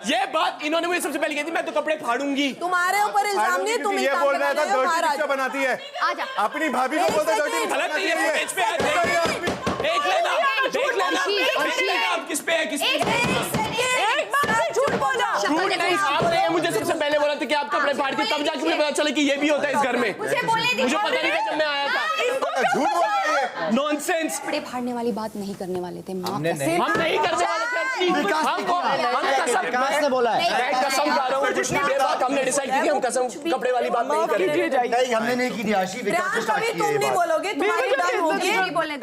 Speaker 14: ये बात इन्होंने मुझे सबसे पहले कही थी, मैं तो कपड़े फाड़ूंगी।
Speaker 6: तुम्हारे ऊपर इल्जाम नहीं, तुम
Speaker 8: ये बोल रहा था डर्टी पिक्चर बनाती है, अपनी भाभी को बोलता डर्टी
Speaker 14: गलत नहीं है, पेज पे देख लेना आप किस पे है, किस पे।
Speaker 9: एक बार से झूठ बोला।
Speaker 14: झूठ नहीं, आपने मुझे सबसे पहले बोला था कि आप कपड़े फाड़ती, तब जाके मुझे पता चला कि ये भी होता है इस घर में। मुझे पता नहीं था जब मैं आया था।
Speaker 8: झूठ बोल रही है,
Speaker 14: नॉनसेंस।
Speaker 13: कपड़े फाड़ने वाली बात नहीं करने वाले थे।
Speaker 14: हम नहीं करने वाले थे।
Speaker 12: विकास ने बोला है।
Speaker 14: मैं कसम खा रहा हूँ, ये बात हमने डिसाइड की थी, हम कसम कपड़े वाली बात नहीं करेंगे।
Speaker 12: नहीं, हमने नहीं की थी आशी। विकास ने स्टार्ट की
Speaker 6: तुम नहीं बोलोगे, तुम्हारी टर्न होगी।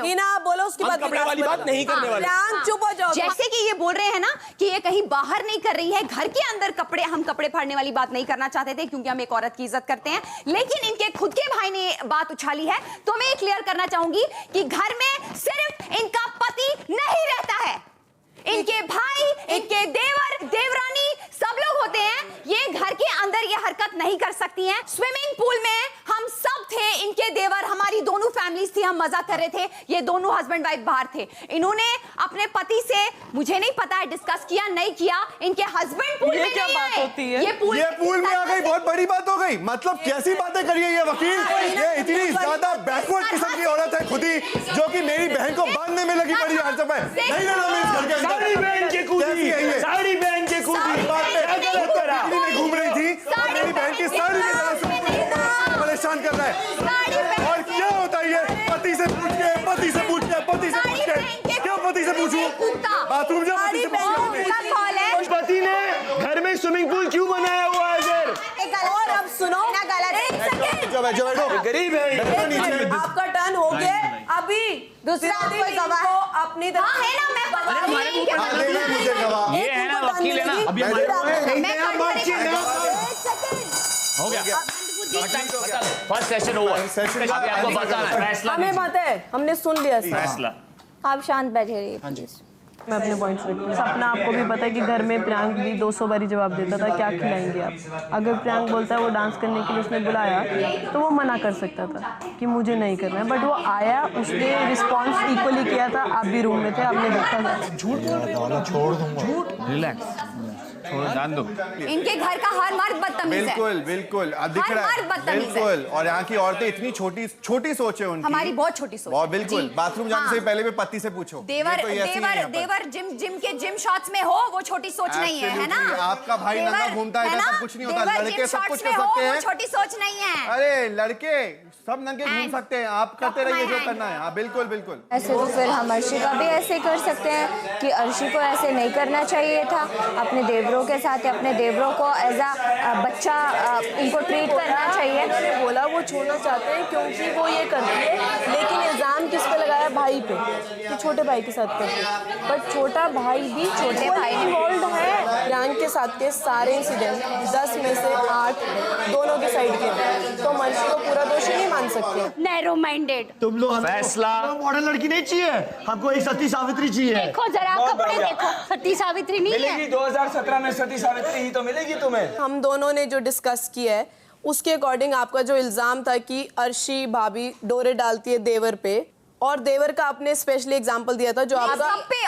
Speaker 6: हिना आप बोलो, उसके बाद
Speaker 14: कपड़े वाली बात नहीं करने वाले।
Speaker 6: चुप हो जाओ।
Speaker 13: जैसे कि ये बोल रहे हैं ना कि ये कहीं बाहर नहीं कर रही है, घर के अंदर कपड़े, हम कपड़े फाड़ने वाली बात नहीं करना चाहते थे क्योंकि हम एक औरत की इज्जत करते हैं, लेकिन इनके खुद के भाई ने बात उछाली है। तो मैं क्लियर करना चाहूंगी कि घर में सिर्फ इनका पति नहीं रहता है, इनके भाई, इनके देवर, देवरानी सब लोग होते हैं। ये घर के अंदर ये हरकत नहीं कर सकती हैं। स्विमिंग पूल में हम सब थे, इनके देवर, हमारी दोनों फैमिलीज थी, हम मजा कर रहे थे, ये दोनों हस्बैंड वाइफ बाहर थे। इन्होंने अपने पति से, मुझे नहीं पता है डिस्कस किया नहीं किया, इनके हस्बैंड पूल में
Speaker 9: क्या बात होती है?
Speaker 8: ये पूल में आ गई, बहुत बड़ी बात हो गई। मतलब कैसी बातें करी है ये वकील, ये इतनी ज्यादा बैकवर्ड किस्म की औरत है खुद ही, जो कि मेरी बहन को बांधने में लगी पड़ी है हर समय। नहीं रहना मैं इस घर के अंदर।
Speaker 10: साड़ी पहन के कूदी, साड़ी पहन के कूदी,
Speaker 8: घूम रही थी और मेरी बहन की साड़ी की तरह से परेशान कर रहा है। और क्या होता है ये, पति से पूछ के, पति से पूछ के, पति से पूछ के, क्यों पति से पूछूं? बाथरूम जा, पति से पूछूं।
Speaker 10: पति ने घर में स्विमिंग पूल क्यों बनाया हुआ है सर?
Speaker 6: और अब सुनो,
Speaker 8: जो बैठो,
Speaker 10: गरीब है।
Speaker 6: आपका टर्न हो गया अभी। दूसरा कोई गवाह को अपनी तरफ
Speaker 13: है ना, मैं बता रही हूं।
Speaker 8: मुझे गवाह
Speaker 10: ये है ना वकील है ना,
Speaker 14: अभी
Speaker 10: हो गया फर्स्ट सेशन ओवर। अभी आपको बताना है फैसला।
Speaker 6: हमें पता है, हमने सुन लिया
Speaker 10: फैसला।
Speaker 5: आप शांत बैठे रहिए।
Speaker 6: मैं अपने पॉइंट्स रखती हूँ। सपना आपको भी पता है कि घर में प्रियांक भी 200 बारी जवाब देता था क्या खिलाएंगे आप। अगर प्रियांक बोलता है वो डांस करने के लिए उसने बुलाया तो वो मना कर सकता था कि मुझे नहीं करना है, बट वो आया, उसने रिस्पॉन्स इक्वली किया था। आप भी रूम में थे, आपने देखा था।
Speaker 12: झूठ छोड़ दूंगा,
Speaker 10: रिलैक्स, जान दो।
Speaker 13: इनके घर का हर मर्द बदतमीज है।
Speaker 8: बिल्कुल बिल्कुल, अब दिख रहा है बिल्कुल। और यहाँ की औरतें इतनी छोटी सोच है उनकी,
Speaker 13: हमारी बहुत छोटी सोच।
Speaker 8: और बिल्कुल बाथरूम जाने से पहले भी पति से पूछो।
Speaker 13: देवर जिम के जिम शॉट्स में हो, वो छोटी सोच नहीं है ना।
Speaker 8: आपका भाई नंगा घूमता है, सब कुछ नहीं होता। लड़के सब कुछ कर सकते हैं,
Speaker 13: छोटी सोच नहीं है।
Speaker 8: अरे लड़के सब नंगे घूम सकते हैं, आप करते रहिए जो करना है। हाँ बिल्कुल बिल्कुल।
Speaker 5: ऐसे तो फिर हम अर्शी का भी ऐसे कर सकते हैं कि अर्शी को ऐसे नहीं करना चाहिए था। अपने देवरों के साथ, अपने देवरों को एज अ बच्चा उनको ट्रीट करना चाहिए।
Speaker 6: उन्होंने बोला वो छोड़ना चाहते हैं क्योंकि वो ये करती है, लेकिन इल्जाम किस पे लगाया? भाई पे, कि छोटे भाई के साथ करते। बट छोटा भाई भी छोटे भाई इन्वॉल्व है प्रियांक के साथ के सारे इंसिडेंट। 10 में से 8 दोनों के साइड के, तो अर्शी को पूरा दोषी नहीं मान सकते।
Speaker 13: नैरो माइंडेड
Speaker 12: तुम लोग
Speaker 10: फैसला।
Speaker 12: मॉडर्न लड़की नहीं चाहिए हमको, एक सती सावित्री चाहिए।
Speaker 13: देखो जरा कपड़े देखो, सती सावित्री नहीं है।
Speaker 7: 2017 में सती सावित्री ही तो मिलेगी तुम्हें।
Speaker 6: हम दोनों ने जो डिस्कस किया है उसके अकॉर्डिंग आपका जो इल्जाम था कि अर्शी भाभी डोरे डालती है देवर पे, और देवर का आपने स्पेशली एग्जांपल दिया था जो आपका आपकी,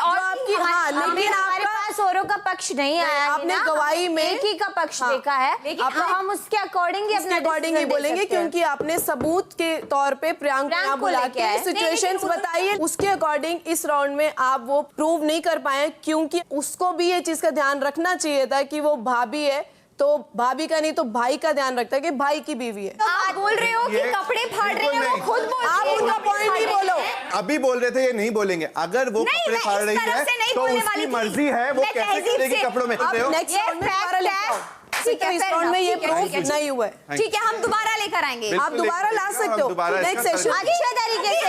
Speaker 6: हाँ, लेकिन
Speaker 5: हमारे पास औरों का पक्ष नहीं आया,
Speaker 6: आपने गवाही में
Speaker 5: एक ही का पक्ष देखा है, लेकिन हम उसके अकॉर्डिंग
Speaker 6: ही बोलेंगे क्योंकि आपने सबूत के तौर पे प्रियांक को बुला के सिचुएशंस बताई है। उसके अकॉर्डिंग इस राउंड में आप वो प्रूव नहीं कर पाए, क्योंकि उसको भी ये चीज का ध्यान रखना चाहिए था कि वो भाभी है तो भाभी का नहीं तो भाई का ध्यान रखता है कि भाई की बीवी है।
Speaker 13: आप बोल रहे हो कि कपड़े फाड़ रहे हैं, वो खुद बोल
Speaker 6: आप उनका पॉइंट नहीं बोलो।
Speaker 8: अभी बोल रहे थे ये नहीं बोलेंगे, अगर वो कपड़े फाड़ रही है तो उसकी मर्जी है, वो कैसे करेगी कपड़ों में।
Speaker 6: नेक्स्ट राउंड में दोबारा लेकर आओ। ठीक है, इस राउंड में ये प्रूफ नहीं हुआ है।
Speaker 13: ठीक है, हम दोबारा लेकर आएंगे।
Speaker 6: आप दोबारा ला सकते हो नेक्स्ट सेशन
Speaker 13: अच्छे तरीके से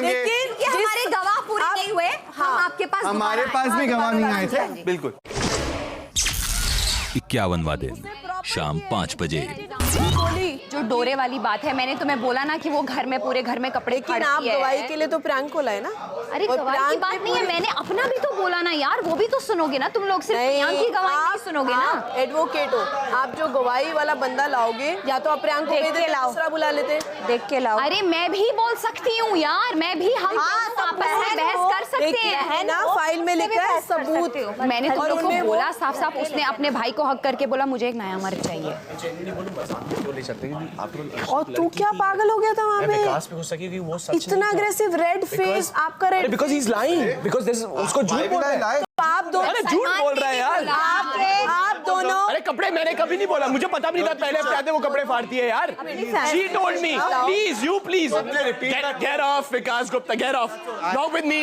Speaker 13: लेकिन हमारे गवाह पूरे नहीं हुए, हम आपके पास
Speaker 8: हमारे पास भी गवाह नहीं आए थे। बिल्कुल।
Speaker 1: 51वां दिन शाम 5 बजे।
Speaker 13: जो डोरे वाली बात है, मैंने तुम्हें बोला ना कि वो घर में पूरे घर में कपड़े
Speaker 6: लेकिन आप गवाही के लिए तो प्रियांक को लाए ना।
Speaker 13: अरे गवाही की बात नहीं है, मैंने अपना भी तो बोला ना यार, वो भी तो सुनोगे ना तुम लोग, सिर्फ प्रियांक की गवाही नहीं सुनोगे ना।
Speaker 6: एडवोकेट हो आप, जो गवाही वाला बंदा लाओगे या तो आप प्रियांक को दूसरा बुला लेते, देख के लाओ।
Speaker 13: अरे मैं भी बोल सकती हूँ यार, मैं भी, हम आपस में बहस कर सकते हैं ना।
Speaker 6: फाइल में लिखा है सबूत।
Speaker 13: मैंने तुम लोग को बोला साफ साफ, उसने अपने भाई को हक करके बोला मुझे एक नया मर्द चाहिए।
Speaker 6: और तू क्या पागल हो गया था वहाँ पे? इतना अग्रेसिव रेड फेस आपका red.
Speaker 14: Because he is lying, because this उसको झूठ बोल रहा है।
Speaker 6: आप दोनों
Speaker 14: झूठ बोल रहा है यार।
Speaker 6: आप दोनों।
Speaker 14: अरे कपड़े मैंने कभी नहीं बोला, मुझे पता भी नहीं था पहले से आते वो कपड़े फाड़ती है यार। She told me, please you please get off Vikas Gupta, get off. Not with me.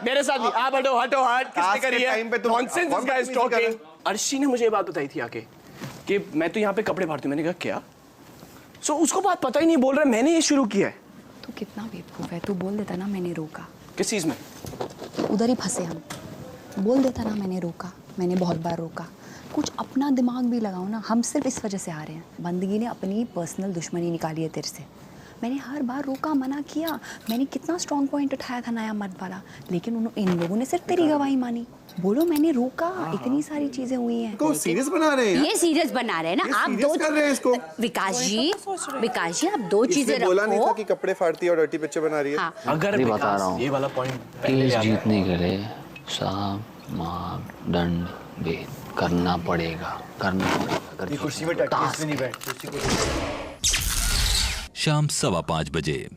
Speaker 14: मेरे साथ नहीं। आप हटो हट, किसने करी है? Nonsense this guy is talking. Arshi ने मुझे ये बात बताई थी आके कि मैं तो यहाँ पे कपड़े फाड़ती हूँ। मैंने कहा क्या? सो उसको बात पता ही नहीं, बोल रहा है मैंने ये शुरू किया है।
Speaker 3: तू कितना बेवकूफ है, तू बोल देता ना मैंने रोका।
Speaker 14: किस चीज में?
Speaker 3: उधर ही फंसे हम। बोल देता ना मैंने रोका, मैंने बहुत बार रोका। कुछ अपना दिमाग भी लगाओ ना, हम सिर्फ इस वजह से आ रहे हैं। बंदगी ने अपनी पर्सनल दुश्मनी निकाली है तेरे से। मैंने हर बार रोका, मना किया, मैंने कितना स्ट्रॉन्ग पॉइंट उठाया था नया मर्द वाला, लेकिन इन लोगों ने सिर्फ तेरी गवाही मानी। बोलो मैंने रोका, इतनी सारी चीजें हुई हैं।
Speaker 8: को सीरियस बना रहे हैं?
Speaker 3: ये सीरियस बना रहे हैं ना आप दो
Speaker 8: कर रहे हैं इसको।
Speaker 3: विकास जी आप दो चीजें रखो।
Speaker 8: बोला नहीं था कि कपड़े फाड़ती है और डर्टी पिक्चर बना रही है।
Speaker 3: हाँ।
Speaker 11: अगर बता रहा हूँ,
Speaker 14: ये वाला पॉइंट
Speaker 11: केस जीतने के लिए दंड भेद करना पड़ेगा।
Speaker 12: कुर्सी में नहीं बैठ।
Speaker 1: शाम 5:15 बजे।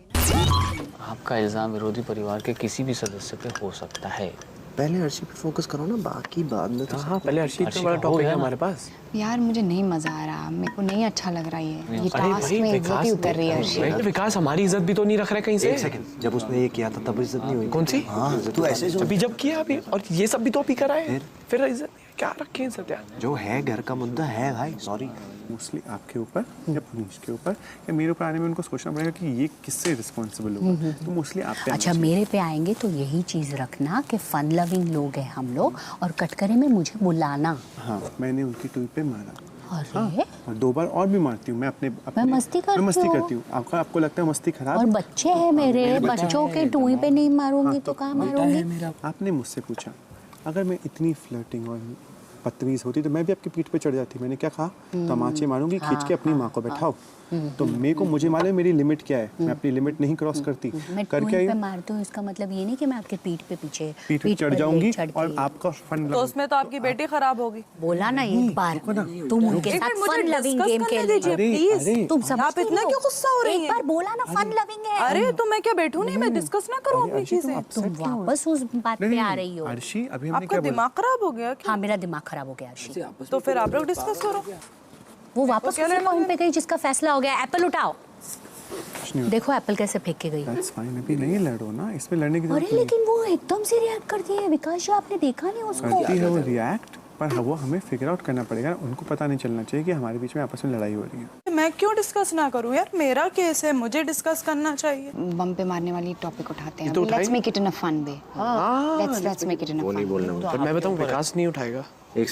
Speaker 11: आपका इल्जाम विरोधी परिवार के किसी भी सदस्य पे हो सकता है।
Speaker 12: पहले अर्शी पे फोकस करो ना, बाकी बाद में तो।
Speaker 14: हाँ, पहले अर्शी इतना बड़ा टॉपिक है हमारे पास।
Speaker 4: यार मुझे नहीं मजा आ रहा, मेरे को नहीं अच्छा लग रहा ये टास्क में इज्जत ही उतर रही है अर्शी।
Speaker 14: विकास हमारी इज्जत भी तो नहीं रख रहा है कहीं से।
Speaker 12: एक सेकंड, जब उसने ये किया था तब इज्जत नहीं हुई?
Speaker 14: कौन सी?
Speaker 12: हाँ तू ऐसे
Speaker 14: अभी जब किया अभी, और ये सब भी तो अभी करा है, फिर इज्जत क्या रखे इज्जत यार।
Speaker 12: जो है घर का मुद्दा है भाई। सॉरी
Speaker 2: मोस्टली आपके ऊपर या पुनीश के ऊपर या मेरे ऊपर आने में उनको सोचना पड़ेगा कि ये किससे रिस्पॉन्सिबल होगा, तो मोस्टली आप पे।
Speaker 3: अच्छा मेरे पे आएंगे तो यही चीज रखना कि फन लविंग लोग हैं हम लोग, और कटकरे में मुझे बुलाना।
Speaker 2: हाँ मैंने उनकी टूई पे मारा।
Speaker 3: अरे
Speaker 2: हाँ, और 2 बार और भी मारती हूँ मैं अपने
Speaker 3: मैं मस्ती करती हूँ।
Speaker 2: आपको लगता है मस्ती खराब?
Speaker 3: और बच्चे हैं मेरे, बच्चों के टूई पे नहीं मारूंगी तो कहाँ मारूंगी?
Speaker 2: आपने मुझसे पूछा अगर मैं इतनी फ्लर्टिंग और बदतमीज होती तो मैं भी आपकी पीठ पे चढ़ जाती। मैंने क्या कहा? तमाचे मारूंगी, खींच के अपनी माँ को बैठाओ। तो मेरे को मुझे मालूम है मेरी लिमिट क्या है, मैं अपनी लिमिट नहीं क्रॉस करती।
Speaker 3: मैं
Speaker 2: करके आई
Speaker 3: मारती हूँ, इसका मतलब ये नहीं कि मैं आपके पीठ पे पीठ
Speaker 2: चढ़ जाऊंगी और आपका फन।
Speaker 9: तो उसमें तो आपकी बेटी खराब होगी।
Speaker 3: बोला ना एक बार तुम उनके साथ फन लविंग गेम खेल लीजिए प्लीज। तुम सब
Speaker 9: आप इतना क्यों गुस्सा हो रही हैं?
Speaker 3: एक बार बोला ना फन लविंग है।
Speaker 9: अरे तो मैं क्या बैठूं नहीं, मैं डिस्कस ना करूं अपनी चीजें।
Speaker 3: तुम वापस उस बात पे आ रही हो।
Speaker 2: अर्शी अभी हमने
Speaker 9: आपका दिमाग खराब हो गया क्या?
Speaker 3: हाँ मेरा दिमाग खराब हो गया अर्शी।
Speaker 9: तो फिर आप लोग डिस्कस करो।
Speaker 3: वो वापस उसी पॉइंट पे गई जिसका फैसला हो गया। एप्पल उठाओ। देखो एप्पल कैसे फेंक के गई।
Speaker 2: That's fine, अभी नहीं लड़ो ना, इसमें लड़ने की जरूरत
Speaker 3: नहीं। अरे लेकिन वो एकदम से रिएक्ट करती है विकास जी, आपने देखा नहीं उसको?
Speaker 2: करती है वो रिएक्ट, पर वो हमें फिगर आउट करना पड़ेगा। उनको पता नहीं चलना चाहिए कि हमारे बीच में आपस में लड़ाई हो रही है।
Speaker 9: मैं क्यों डिस्कस ना करूं यार, मेरा केस है, मुझे डिस्कस करना चाहिए।
Speaker 4: बम पे मारने वाली टॉपिक उठाते हैं। Let's make it in a fun way. Let's make it in a fun.
Speaker 12: नहीं बोलना
Speaker 14: पर मैं बताऊं विकास नहीं उठाएगा।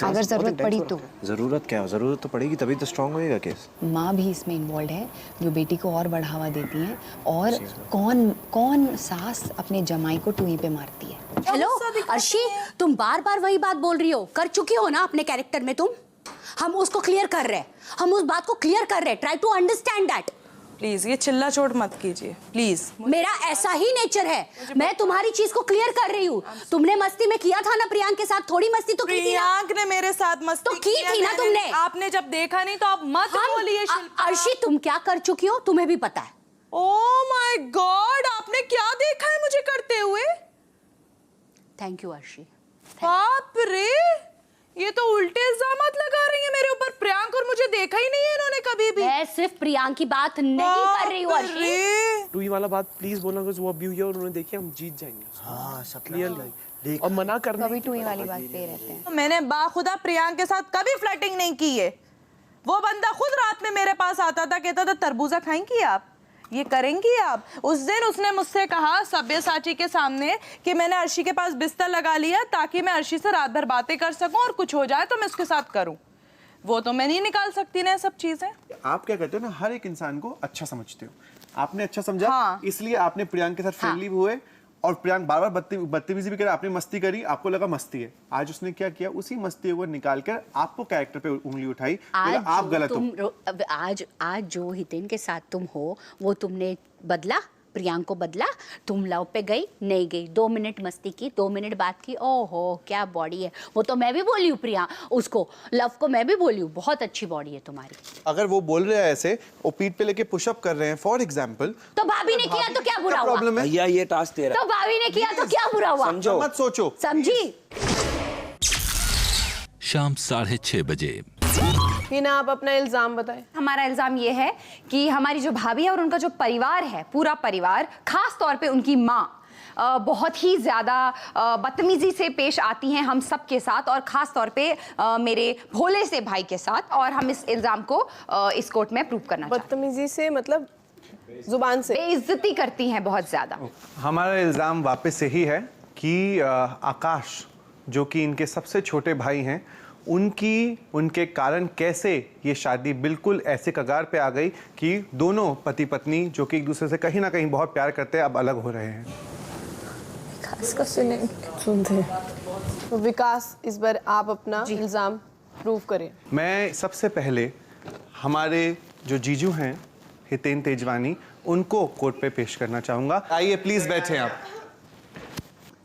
Speaker 4: अगर जरूरत पड़ी तो।
Speaker 12: जरूरत क्या? जरूरत तो पड़ेगी तभी तो स्ट्रांग होएगा केस।
Speaker 4: माँ भी इसमें इन्वॉल्व है जो बेटी को और बढ़ावा देती है। और कौन सास अपने जमाई को टुई पे मारती है?
Speaker 3: हेलो अर्शी, तुम बार बार वही बात बोल रही हो। कर चुकी हो ना अपने कैरेक्टर में तुम। हम उसको क्लियर कर रहे हैं, हम उस बात को क्लियर कर रहे हैं। Try to understand that.
Speaker 9: Please ये चिल्ला चोट मत कीजिए प्लीज।
Speaker 3: मेरा ऐसा ही नेचर है, मैं तुम्हारी चीज को क्लियर कर रही हूँ। तुमने मस्ती में किया था ना प्रियांक के साथ, थोड़ी मस्ती तो की थी ना?
Speaker 9: प्रियांक ने मेरे साथ मस्ती
Speaker 3: तो की थी ना तुमने।
Speaker 9: आपने जब देखा नहीं तो आप मत बोलिए।
Speaker 3: अर्शी तुम क्या कर चुकी हो तुम्हें भी पता है।
Speaker 9: ओह माय गॉड, आपने क्या देखा है मुझे करते हुए?
Speaker 3: Thank you Arshi.
Speaker 9: बाप रे, ये तो उल्टे इल्जामात लगा रही है मेरे ऊपर। प्रियांक और मुझे देखा ही नहीं है इन्होंने कभी भी।
Speaker 15: मैं सिर्फ प्रियांक की बात नहीं कर रही हूँ अर्शी।
Speaker 14: टू वाला बात प्लीज बोलना, बिकॉज़ वो अभी हुई है और उन्होंने देखी, हम जीत जाएंगे।
Speaker 12: हाँ सब
Speaker 14: क्लियरली। और मना करना
Speaker 4: कभी टू वाली बात पे रहते हैं।
Speaker 9: मैंने बाखुदा प्रियांक के साथ कभी फ्लर्टिंग नहीं की है। वो बंदा खुद रात में मेरे पास आता था, कहता था तरबूजा खाएंगी आप, ये करेंगी आप। उस दिन उसने मुझसे कहा सब्यसाची के सामने कि मैंने अर्शी के पास बिस्तर लगा लिया ताकि मैं अर्शी से रात भर बातें कर सकूं और कुछ हो जाए तो मैं उसके साथ करूं। वो तो मैं नहीं निकाल सकती ना सब चीजें।
Speaker 2: आप क्या कहते हो ना, हर एक इंसान को अच्छा समझते हो। आपने अच्छा समझा, इसलिए आपने प्रियांक के साथ फ्रेंडली हुए और प्रियांक बार बार बदतमीजी भी करे, आपने मस्ती करी, आपको लगा मस्ती है। आज उसने क्या किया, उसी मस्ती को निकाल कर आपको कैरेक्टर पे उंगली उठाई, आप गलत हो।
Speaker 15: आज जो हितेन के साथ तुम हो वो तुमने बदला, प्रियांक को बदला। तुम लव पे गई नहीं गई, 2 मिनट मस्ती की, 2 मिनट बात की, ओहो क्या बॉडी है। वो तो मैं भी बोली हूँ प्रियांक उसको, लव को मैं भी बोली हूँ बहुत अच्छी बॉडी है तुम्हारी।
Speaker 8: अगर वो बोल रहे हैं ऐसे, वो पीठ पे लेके पुशअप कर रहे हैं फॉर एग्जाम्पल,
Speaker 15: तो भाभी ने किया तो क्या बुरा हुआ?
Speaker 8: प्रॉब्लम है
Speaker 7: भैया ये टास्क तेरा।
Speaker 15: तो भाभी ने किया तो क्या बुरा हुआ?
Speaker 7: समझो
Speaker 8: मत सोचो।
Speaker 15: समझी।
Speaker 1: शाम 6:30 बजे।
Speaker 6: हिना आप अपना इल्जाम बताएं।
Speaker 13: हमारा इल्जाम ये है कि हमारी जो भाभी है और उनका जो परिवार है, पूरा परिवार, खास तौर पे उनकी माँ बहुत ही ज़्यादा बदतमीजी से पेश आती हैं हम सब के साथ और ख़ास तौर पे मेरे भोले से भाई के साथ। और हम इस इल्ज़ाम को इस कोर्ट में प्रूव करना चाहते हैं।
Speaker 6: बदतमीजी से मतलब जुबान से
Speaker 13: बेइज्जती करती हैं बहुत ज़्यादा।
Speaker 8: हमारा इल्ज़ाम वापस से ही है कि आकाश जो कि इनके सबसे छोटे भाई हैं, उनके कारण कैसे ये शादी बिल्कुल ऐसे कगार पे आ गई कि दोनों पति पत्नी जो कि एक दूसरे से कहीं ना कहीं बहुत प्यार करते हैं अब अलग हो रहे हैं।
Speaker 6: विकास का सुनते हैं। तो विकास इस बार आप अपना इल्जाम प्रूव करें।
Speaker 8: मैं सबसे पहले हमारे जो जीजू हैं हितेन तेजवानी, उनको कोर्ट पे पेश करना चाहूँगा। आइए प्लीज़ बैठें आप।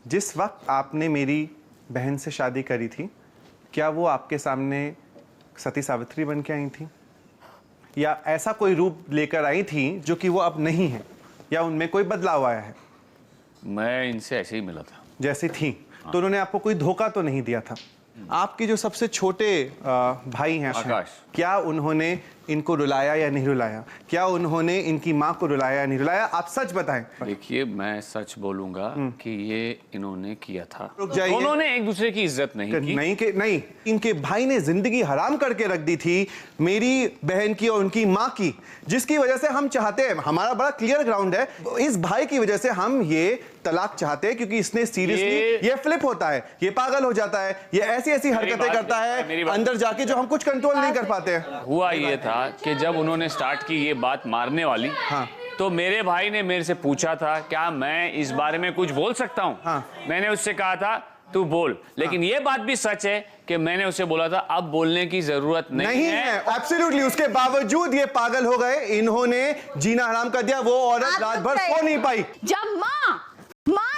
Speaker 8: जिस वक्त आपने मेरी बहन से शादी करी थी, क्या वो आपके सामने सती सावित्री बन के आई थी, या ऐसा कोई रूप लेकर आई थी जो कि वो अब नहीं है, या उनमें कोई बदलाव आया है?
Speaker 11: मैं इनसे ऐसे ही मिला था
Speaker 8: जैसी थी। तो उन्होंने आपको कोई धोखा तो नहीं दिया था? आपके जो सबसे छोटे भाई हैं
Speaker 11: आकाश,
Speaker 8: क्या उन्होंने इनको रुलाया या नहीं रुलाया? क्या उन्होंने इनकी माँ को रुलाया या नहीं रुलाया? आप सच बताएं।
Speaker 11: देखिए मैं सच बोलूंगा कि ये इन्होंने किया था।
Speaker 8: जाइए।
Speaker 11: उन्होंने एक दूसरे की इज्जत नहीं की।
Speaker 8: नहीं, इनके भाई ने जिंदगी हराम करके रख दी थी मेरी बहन की और उनकी माँ की, जिसकी वजह से हम चाहते हैं, हमारा बड़ा क्लियर ग्राउंड है, इस भाई की वजह से हम ये तलाक चाहते हैं क्योंकि इसने सीरियसली ये फ्लिप होता है, ये पागल हो जाता है, ये ऐसी हरकतें करता है अंदर जाके जो हम कुछ कंट्रोल नहीं कर पाते हैं।
Speaker 11: हुआ ये था कि जब उन्होंने स्टार्ट की ये बात मारने वाली,
Speaker 8: हाँ,
Speaker 11: तो मेरे भाई ने मेरे से पूछा था क्या मैं इस बारे में कुछ बोल सकता हूँ?
Speaker 8: हाँ,
Speaker 11: मैंने उससे कहा था तू बोल, लेकिन ये बात भी सच है कि मैंने उसे बोला था अब बोलने की जरूरत नहीं है।
Speaker 8: एब्सोल्युटली। उसके बावजूद ये पागल हो गए, इन्होंने जीना हराम कर दिया, वो औरत रात भर सो नहीं पाई।
Speaker 13: जब माँ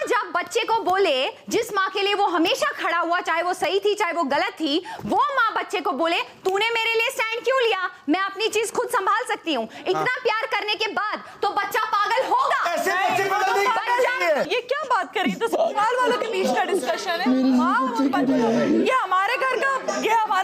Speaker 13: जब बच्चे को बोले, जिस माँ के लिए वो हमेशा खड़ा हुआ, चाहे वो सही थी चाहे वो गलत थी, वो माँ बच्चे को बोले तूने मेरे लिए स्टैंड क्यों लिया, मैं अपनी चीज खुद संभाल सकती हूँ, इतना प्यार करने के बाद तो बच्चा पागल होगा।
Speaker 12: ऐसे बच्चे को नहीं करना चाहिए।
Speaker 9: ये क्या बात करी? तो ससुराल वालों के बीच का डिस्कशन है। हाँ, ये हमारे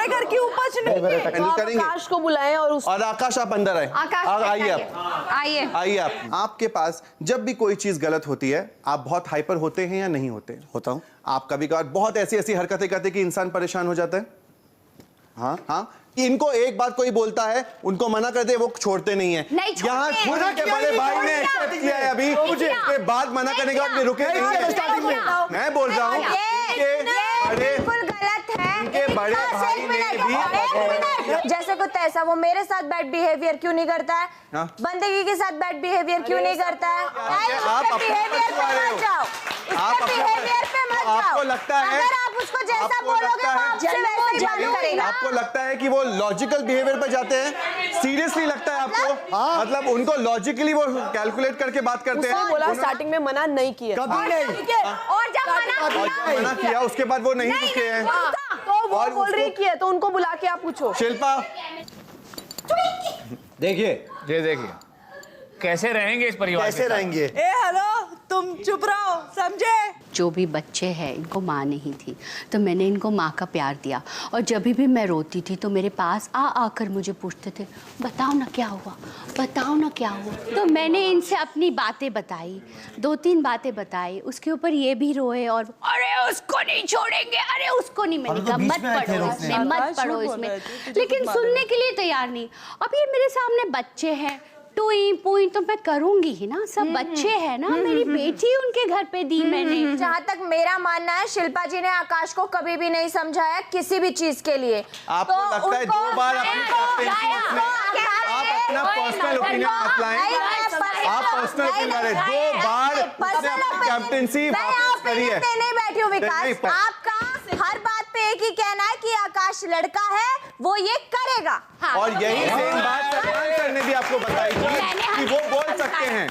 Speaker 9: घर की उपज नहीं है।
Speaker 6: आकाश को बुलाएं और
Speaker 8: आकाश आप अंदर आए। आइए आप, आइए आप। आपके पास जब भी कोई चीज गलत होती है, आप बहुत हाइपर होते हैं या नहीं होते?
Speaker 12: होता हूँ।
Speaker 8: आप कभी कभार बहुत ऐसी हरकतें करते कि इंसान परेशान हो जाता है। हाँ हाँ, इनको एक बात कोई बोलता है, उनको मना करते हैं, वो छोड़ते नहीं है। यहाँ खुद के बड़े भाई ने एक्सेप्ट किया है अभी, उसके बाद मना करने के बाद रुके नहीं है। स्टार्टिंग में मैं बोल रहा हूँ
Speaker 5: इनके बड़े भाई ने भी, जैसे कुछ ऐसा वो मेरे साथ बैड बिहेवियर क्यों नहीं करता है, बंदगी के साथ बैड बिहेवियर क्यों नहीं करता है?
Speaker 8: आपको लगता है
Speaker 5: अगर आप उसको जैसा बोलोगे वो आपसे वैसे ही बात करेगा।
Speaker 8: आपको लगता है कि वो लॉजिकल बिहेवियर पर जाते हैं? सीरियसली लगता है आपको? मतलब उनको लॉजिकली वो कैलकुलेट करके बात करते हैं?
Speaker 6: बोला स्टार्टिंग में मना नहीं किया,
Speaker 12: कभी नहीं।
Speaker 5: और जब
Speaker 8: मना किया उसके बाद वो नहीं रुके हैं,
Speaker 6: तो वो बोल रही किया, तो उनको बुला के आप पूछो।
Speaker 8: शिल्पा
Speaker 7: देखिए ये देखिए कैसे रहेंगे इस परिवार
Speaker 12: कैसे रहेंगे?
Speaker 9: हेलो, तुम चुप रहो, समझे?
Speaker 15: जो भी बच्चे हैं इनको माँ नहीं थी, तो मैंने इनको माँ का प्यार दिया। और जब भी मैं रोती थी तो मेरे पास आकर मुझे पूछते थे, बताओ ना क्या हुआ, बताओ ना क्या हुआ। तो मैंने इनसे अपनी बातें बताई, 2-3 बातें बताई, उसके ऊपर ये भी रोए और अरे उसको नहीं छोड़ेंगे, अरे उसको नहीं। मैंने कहा मत पढ़ो इसमें, मत पढ़ो इसमें, लेकिन सुनने के लिए तैयार नहीं। अब ये मेरे सामने बच्चे हैं, टुई पुई तो मैं करूंगी ही ना, सब बच्चे हैं ना, मेरी बेटी उनके घर पे दी मैंने।
Speaker 5: जहाँ तक मेरा मानना है, शिल्पा जी ने आकाश को कभी भी नहीं समझाया किसी भी चीज के लिए।
Speaker 8: आपको लगता है 2 बार अपनी आप अपना पर्सनल ओपिनियन मत लाएं, आप पर्सनल ओपिनियन लाएं। 2 बार उसने अपनी कैप्टेंसी वापस करी है।
Speaker 5: नहीं बैठी हूँ विकास, आपका हर बात पे एक ही कहना है कि आकाश लड़का है, वो ये करेगा।
Speaker 8: और यही सेम बात सलमान सर ने भी आपको बताई थी कि वो बोल सकते हैं।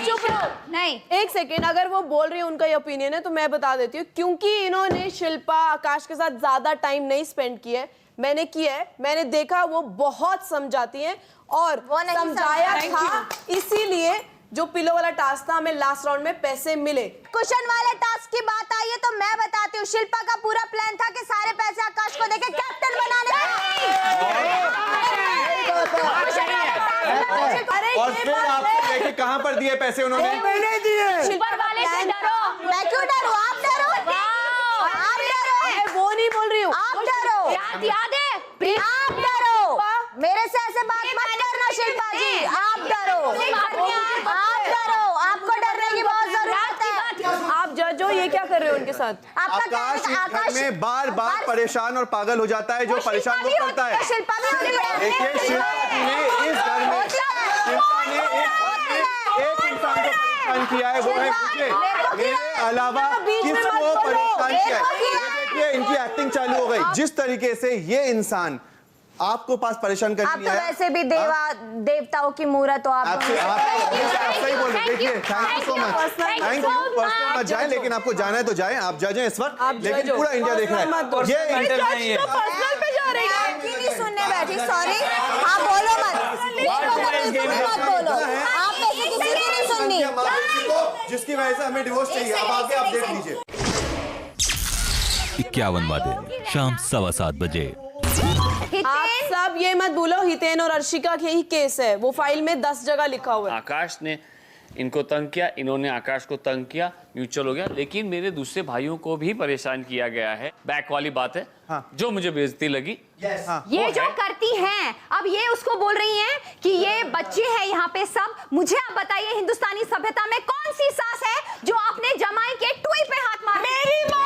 Speaker 6: चुप रहो।
Speaker 13: नहीं,
Speaker 6: एक सेकेंड, अगर वो बोल रही है उनका ये ओपिनियन है तो मैं बता देती हूँ, क्योंकि इन्होंने शिल्पा आकाश के साथ ज्यादा टाइम नहीं स्पेंड किया है, मैंने किया है, मैंने देखा वो बहुत समझाती हैं और वो समझाया था, इसीलिए जो पिलो वाला टास्क था हमें लास्ट राउंड में पैसे मिले।
Speaker 5: कुशन वाले टास्क की बात आई है तो मैं बताती हूँ, शिल्पा का पूरा प्लान था कि सारे पैसे आकाश को देके कैप्टन बनाने।
Speaker 8: और फिर आपको लेके कहाँ पर दिए पैसे उन्होंने?
Speaker 10: मैंने दिए।
Speaker 5: शिल्पा वाले से डरो। मैं क्यों डरूं? आप डरो। आप डरो।
Speaker 6: वो नहीं बोल रही हूँ,
Speaker 5: आप डरो।
Speaker 13: याद है
Speaker 5: आप डरो। मेरे से ऐसे बात मत करना शिल्पा जी, आप डरो। आप डरो, आपको डरने की बहुत जरूरत है।
Speaker 6: आप जज हो, ये क्या कर रहे हो उनके साथ?
Speaker 8: आकाश इस घर में बार बार परेशान और पागल हो जाता है, जो परेशान वो करता है।
Speaker 5: शिल्पा भी होती है।
Speaker 8: देखिए शिल्पा ने इस घर में एक इंसान को परेशान किया है, वो है मुझे। मेरे अलावा किसको परेशान किया है? देखिए इनकी एक्टिंग चालू हो गई। जिस तरीके से ये इंसान आपको पास परेशान करने
Speaker 5: आप तो वैसे भी देवताओं की मूरत हो। आप
Speaker 8: सही बोल रहे। देखिए thank you so much, thank you. Personal मत जाए, लेकिन आपको जाना है तो जाए, आप जज हैं इस वक्त, लेकिन पूरा इंडिया देख रहा है। ये
Speaker 5: पर्सनल पे जा रही है, नहीं सुनने बैठी। सॉरी, आप बोलो मत बोलो, आप में से किसी की नहीं सुननी,
Speaker 8: जिसकी वजह से हमें डिवोर्स चाहिए। अब आगे आप देख लीजिए।
Speaker 16: 51वां दिन शाम 7:15 बजे।
Speaker 6: आप सब ये मत भूलो, हितेन और अर्शिका के ही केस है, वो फाइल में 10 जगह लिखा हुआ है।
Speaker 11: आकाश ने इनको तंग किया, इन्होंने आकाश को तंग किया, म्यूचुअल हो गया, लेकिन मेरे दूसरे भाइयों को भी परेशान किया गया है। बैक वाली बात है। हाँ। जो मुझे बेइज्जती लगी।
Speaker 13: ये जो करती हैं, अब ये उसको बोल रही हैं कि ये बच्चे हैं यहाँ पे सब। मुझे आप बताइए, हिंदुस्तानी सभ्यता में कौन सी सास है जो अपने जमाई के टुई पे हाथ मार? मेरी माँ।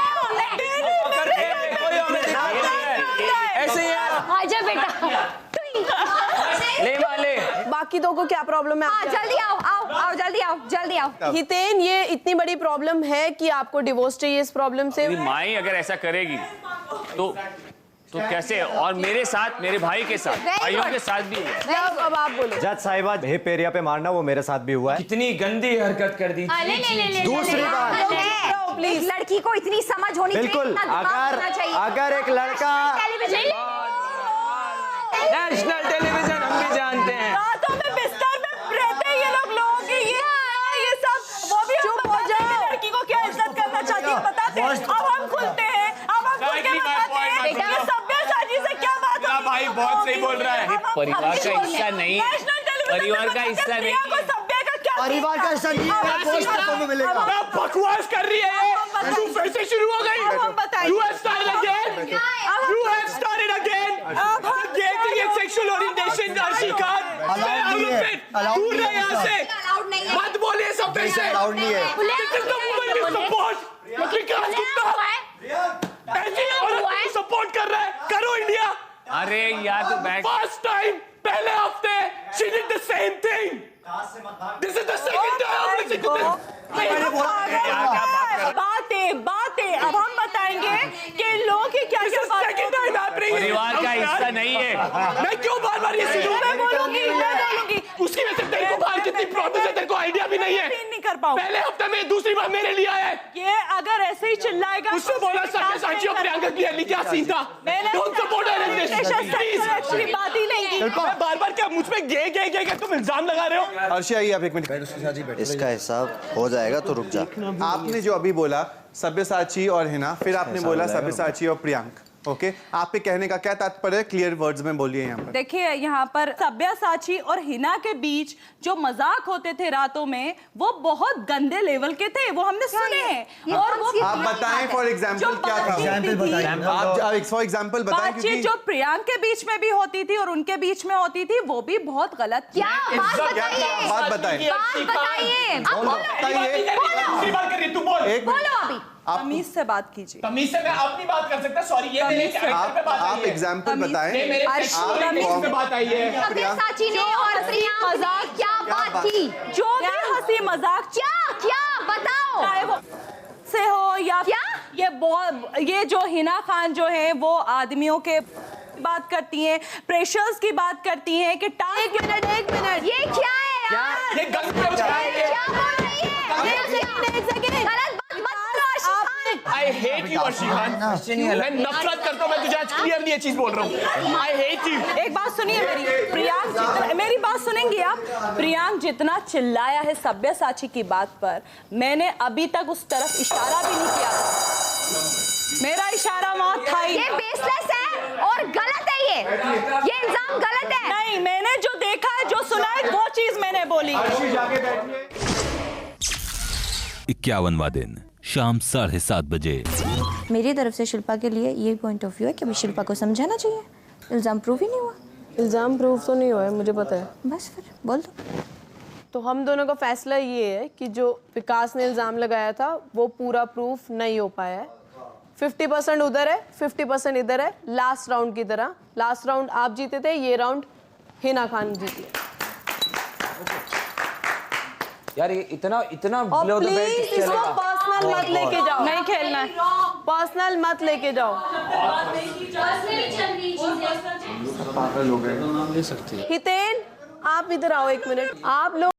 Speaker 11: ऐसे ही
Speaker 13: आजा बेटा।
Speaker 11: ले वाले।
Speaker 6: बाकी दो को क्या प्रॉब्लम है?
Speaker 13: जल्दी आओ, जल्दी आओ।
Speaker 6: हितेन, ये इतनी बड़ी प्रॉब्लम है कि आपको डिवोर्स चाहिए इस प्रॉब्लम से।
Speaker 11: माई अगर ऐसा करेगी तो कैसे? और मेरे साथ, मेरे भाई के साथ, भाइयों के साथ भी हुआ।
Speaker 6: अब आप बोलो।
Speaker 17: जज साहिबा, हिप एरिया पे मारना वो मेरे साथ भी हुआ है।
Speaker 7: कितनी गंदी हरकत कर दी।
Speaker 17: दूसरी बात,
Speaker 13: प्लीज, लड़की को इतनी समझ होनी चाहिए,
Speaker 17: बिल्कुल, अगर एक लड़का
Speaker 7: नेशनल टेलीविजन हम भी जानते हैं।
Speaker 9: रातों में बिस्तर में रहते हैं ये लोग की ये सब, वो भी चुप हो जाओ। लड़की को क्या इज्जत करना चाहती है बताते हैं। अब हम खुलते हैं, अब हम खुल के बताते हैं कि सभ्यसाची से क्या बात है।
Speaker 11: मेरा भाई बहुत सही बोल रहा है। परिवार का हिस्सा नहीं है, परिवार का हिस्सा नहीं है,
Speaker 12: परिवार का हिस्सा नहीं है, मिलेगा।
Speaker 10: बकवास कर रही है, तू फिर से शुरू हो गई। You have started again. You have started again. Dating and sexual orientation, Arshika. दूर रहे यहाँ से, मत बोलिए सब फिर से। This is the woman you support. विकास गुप्ता ऐसी औरत को सपोर्ट कर रहा है, करो इंडिया।
Speaker 11: अरे यार तू बैक।
Speaker 10: First time, पहले हफ्ते, she did the same thing. This is the second time.
Speaker 9: बातें अब हम बताएंगे कि लोग की क्या क्या
Speaker 11: परिवार का हिस्सा नहीं है।
Speaker 10: मैं क्यों बार बार ये सुनूं?
Speaker 9: मैं बोलूंगी।
Speaker 10: उसकी वजह से तेरे को बाहर कितनी प्रॉब्लम है, तेरे को आइडिया भी नहीं है।
Speaker 9: कर पाऊँ।
Speaker 10: पहले हफ्ते में दूसरी बार मेरे लिए आया है।
Speaker 9: ये अगर ऐसे ही चिल्लाएगा
Speaker 10: उसने बोला सब्यसाची और प्रियंका क्लियरली क्या सीन था। Don't support her in this
Speaker 9: please बात ही नहीं की।
Speaker 10: बार-बार क्या मुझ पे गे तुम इल्जाम लगा रहे हो।
Speaker 8: अर्शी आइए आप एक मिनट।
Speaker 17: इसका हिसाब हो जाएगा तो रुक जा।
Speaker 8: आपने जो अभी बोला सब्यसाची और हिना, फिर आपने बोला सब्यसाची और प्रियंक, ओके आपके कहने का क्या तात्पर्य है? क्लियर वर्ड्स में बोलिए यहाँ पर।
Speaker 9: देखिए यहाँ पर सब्यसाची और हिना के बीच जो मजाक होते थे रातों में वो बहुत गंदे लेवल के थे, वो हमने सुने हैं। और वो
Speaker 8: आप बताएं फॉर एग्जांपल क्या था? आप फॉर एग्जांपल बताएं क्योंकि
Speaker 9: जो प्रियांक के बीच में भी होती थी और उनके बीच में होती थी वो भी बहुत गलत।
Speaker 8: क्या बात बताइए?
Speaker 10: एक
Speaker 8: मिनट
Speaker 9: तमीज से बात कीजिए।
Speaker 10: तमीज से मैं अपनी बात कर सकता। सॉरी ये मेरे कैरेक्टर पे बात आई है।
Speaker 8: आप एग्जांपल बताएं।
Speaker 10: मेरे पे बात आई है।
Speaker 13: सब्यसाची ने और प्रियंका मजाक क्या बात की?
Speaker 9: जो भी हंसी मजाक
Speaker 13: क्या बताओ?
Speaker 9: चाहे वो से हो या
Speaker 13: क्या
Speaker 9: ये जो हिना खान जो है वो आदमियों के बात करती हैं, प्रेशर्स की बात करती हैं कि
Speaker 13: एक मिनट ये क्या है यार?
Speaker 10: ये गलत क्या बोल रही
Speaker 13: है?
Speaker 10: I hate you Arshi Khan. मैं नफरत करता हूँ। मैं तुझे आज क्लियरली ये चीज बोल रहा हूँ। I hate you।
Speaker 9: एक बात सुनिए मेरी बात सुनेंगी आप? प्रियांक जितना चिल्लाया है सब्यसाची की बात पर, मैंने अभी तक उस तरफ इशारा भी नहीं किया। मेरा इशारा वहाँ था ही।
Speaker 13: ये बेसलेस है और गलत है ये इल्जाम गलत है।
Speaker 9: नहीं, मैंने जो देखा है जो सुना है वो चीज मैंने बोली।
Speaker 16: 51वां दिन शाम 7:30 बजे।
Speaker 5: मेरी तरफ से शिल्पा के लिए ये पॉइंट ऑफ व्यू है कि अभी शिल्पा को समझाना चाहिए। इल्ज़ाम प्रूफ ही नहीं हुआ।
Speaker 6: इल्ज़ाम प्रूफ तो नहीं हुआ है, मुझे पता है।
Speaker 5: बस फिर बोल दो।
Speaker 6: तो हम दोनों का फैसला ये है कि जो विकास ने इल्ज़ाम लगाया था वो पूरा प्रूफ नहीं हो पाया है। 50% उधर है, 50% इधर है। लास्ट राउंड की तरह, लास्ट राउंड आप जीते थे, ये राउंड हिना खान जीती है।
Speaker 7: यार ये इतना
Speaker 6: और प्लीज इसको पर्सनल मत लेके जाओ। नहीं खेलना है, पर्सनल मत लेके जाओ।
Speaker 8: पागल हो गए।
Speaker 6: हितेन आप इधर आओ एक मिनट। आप लोग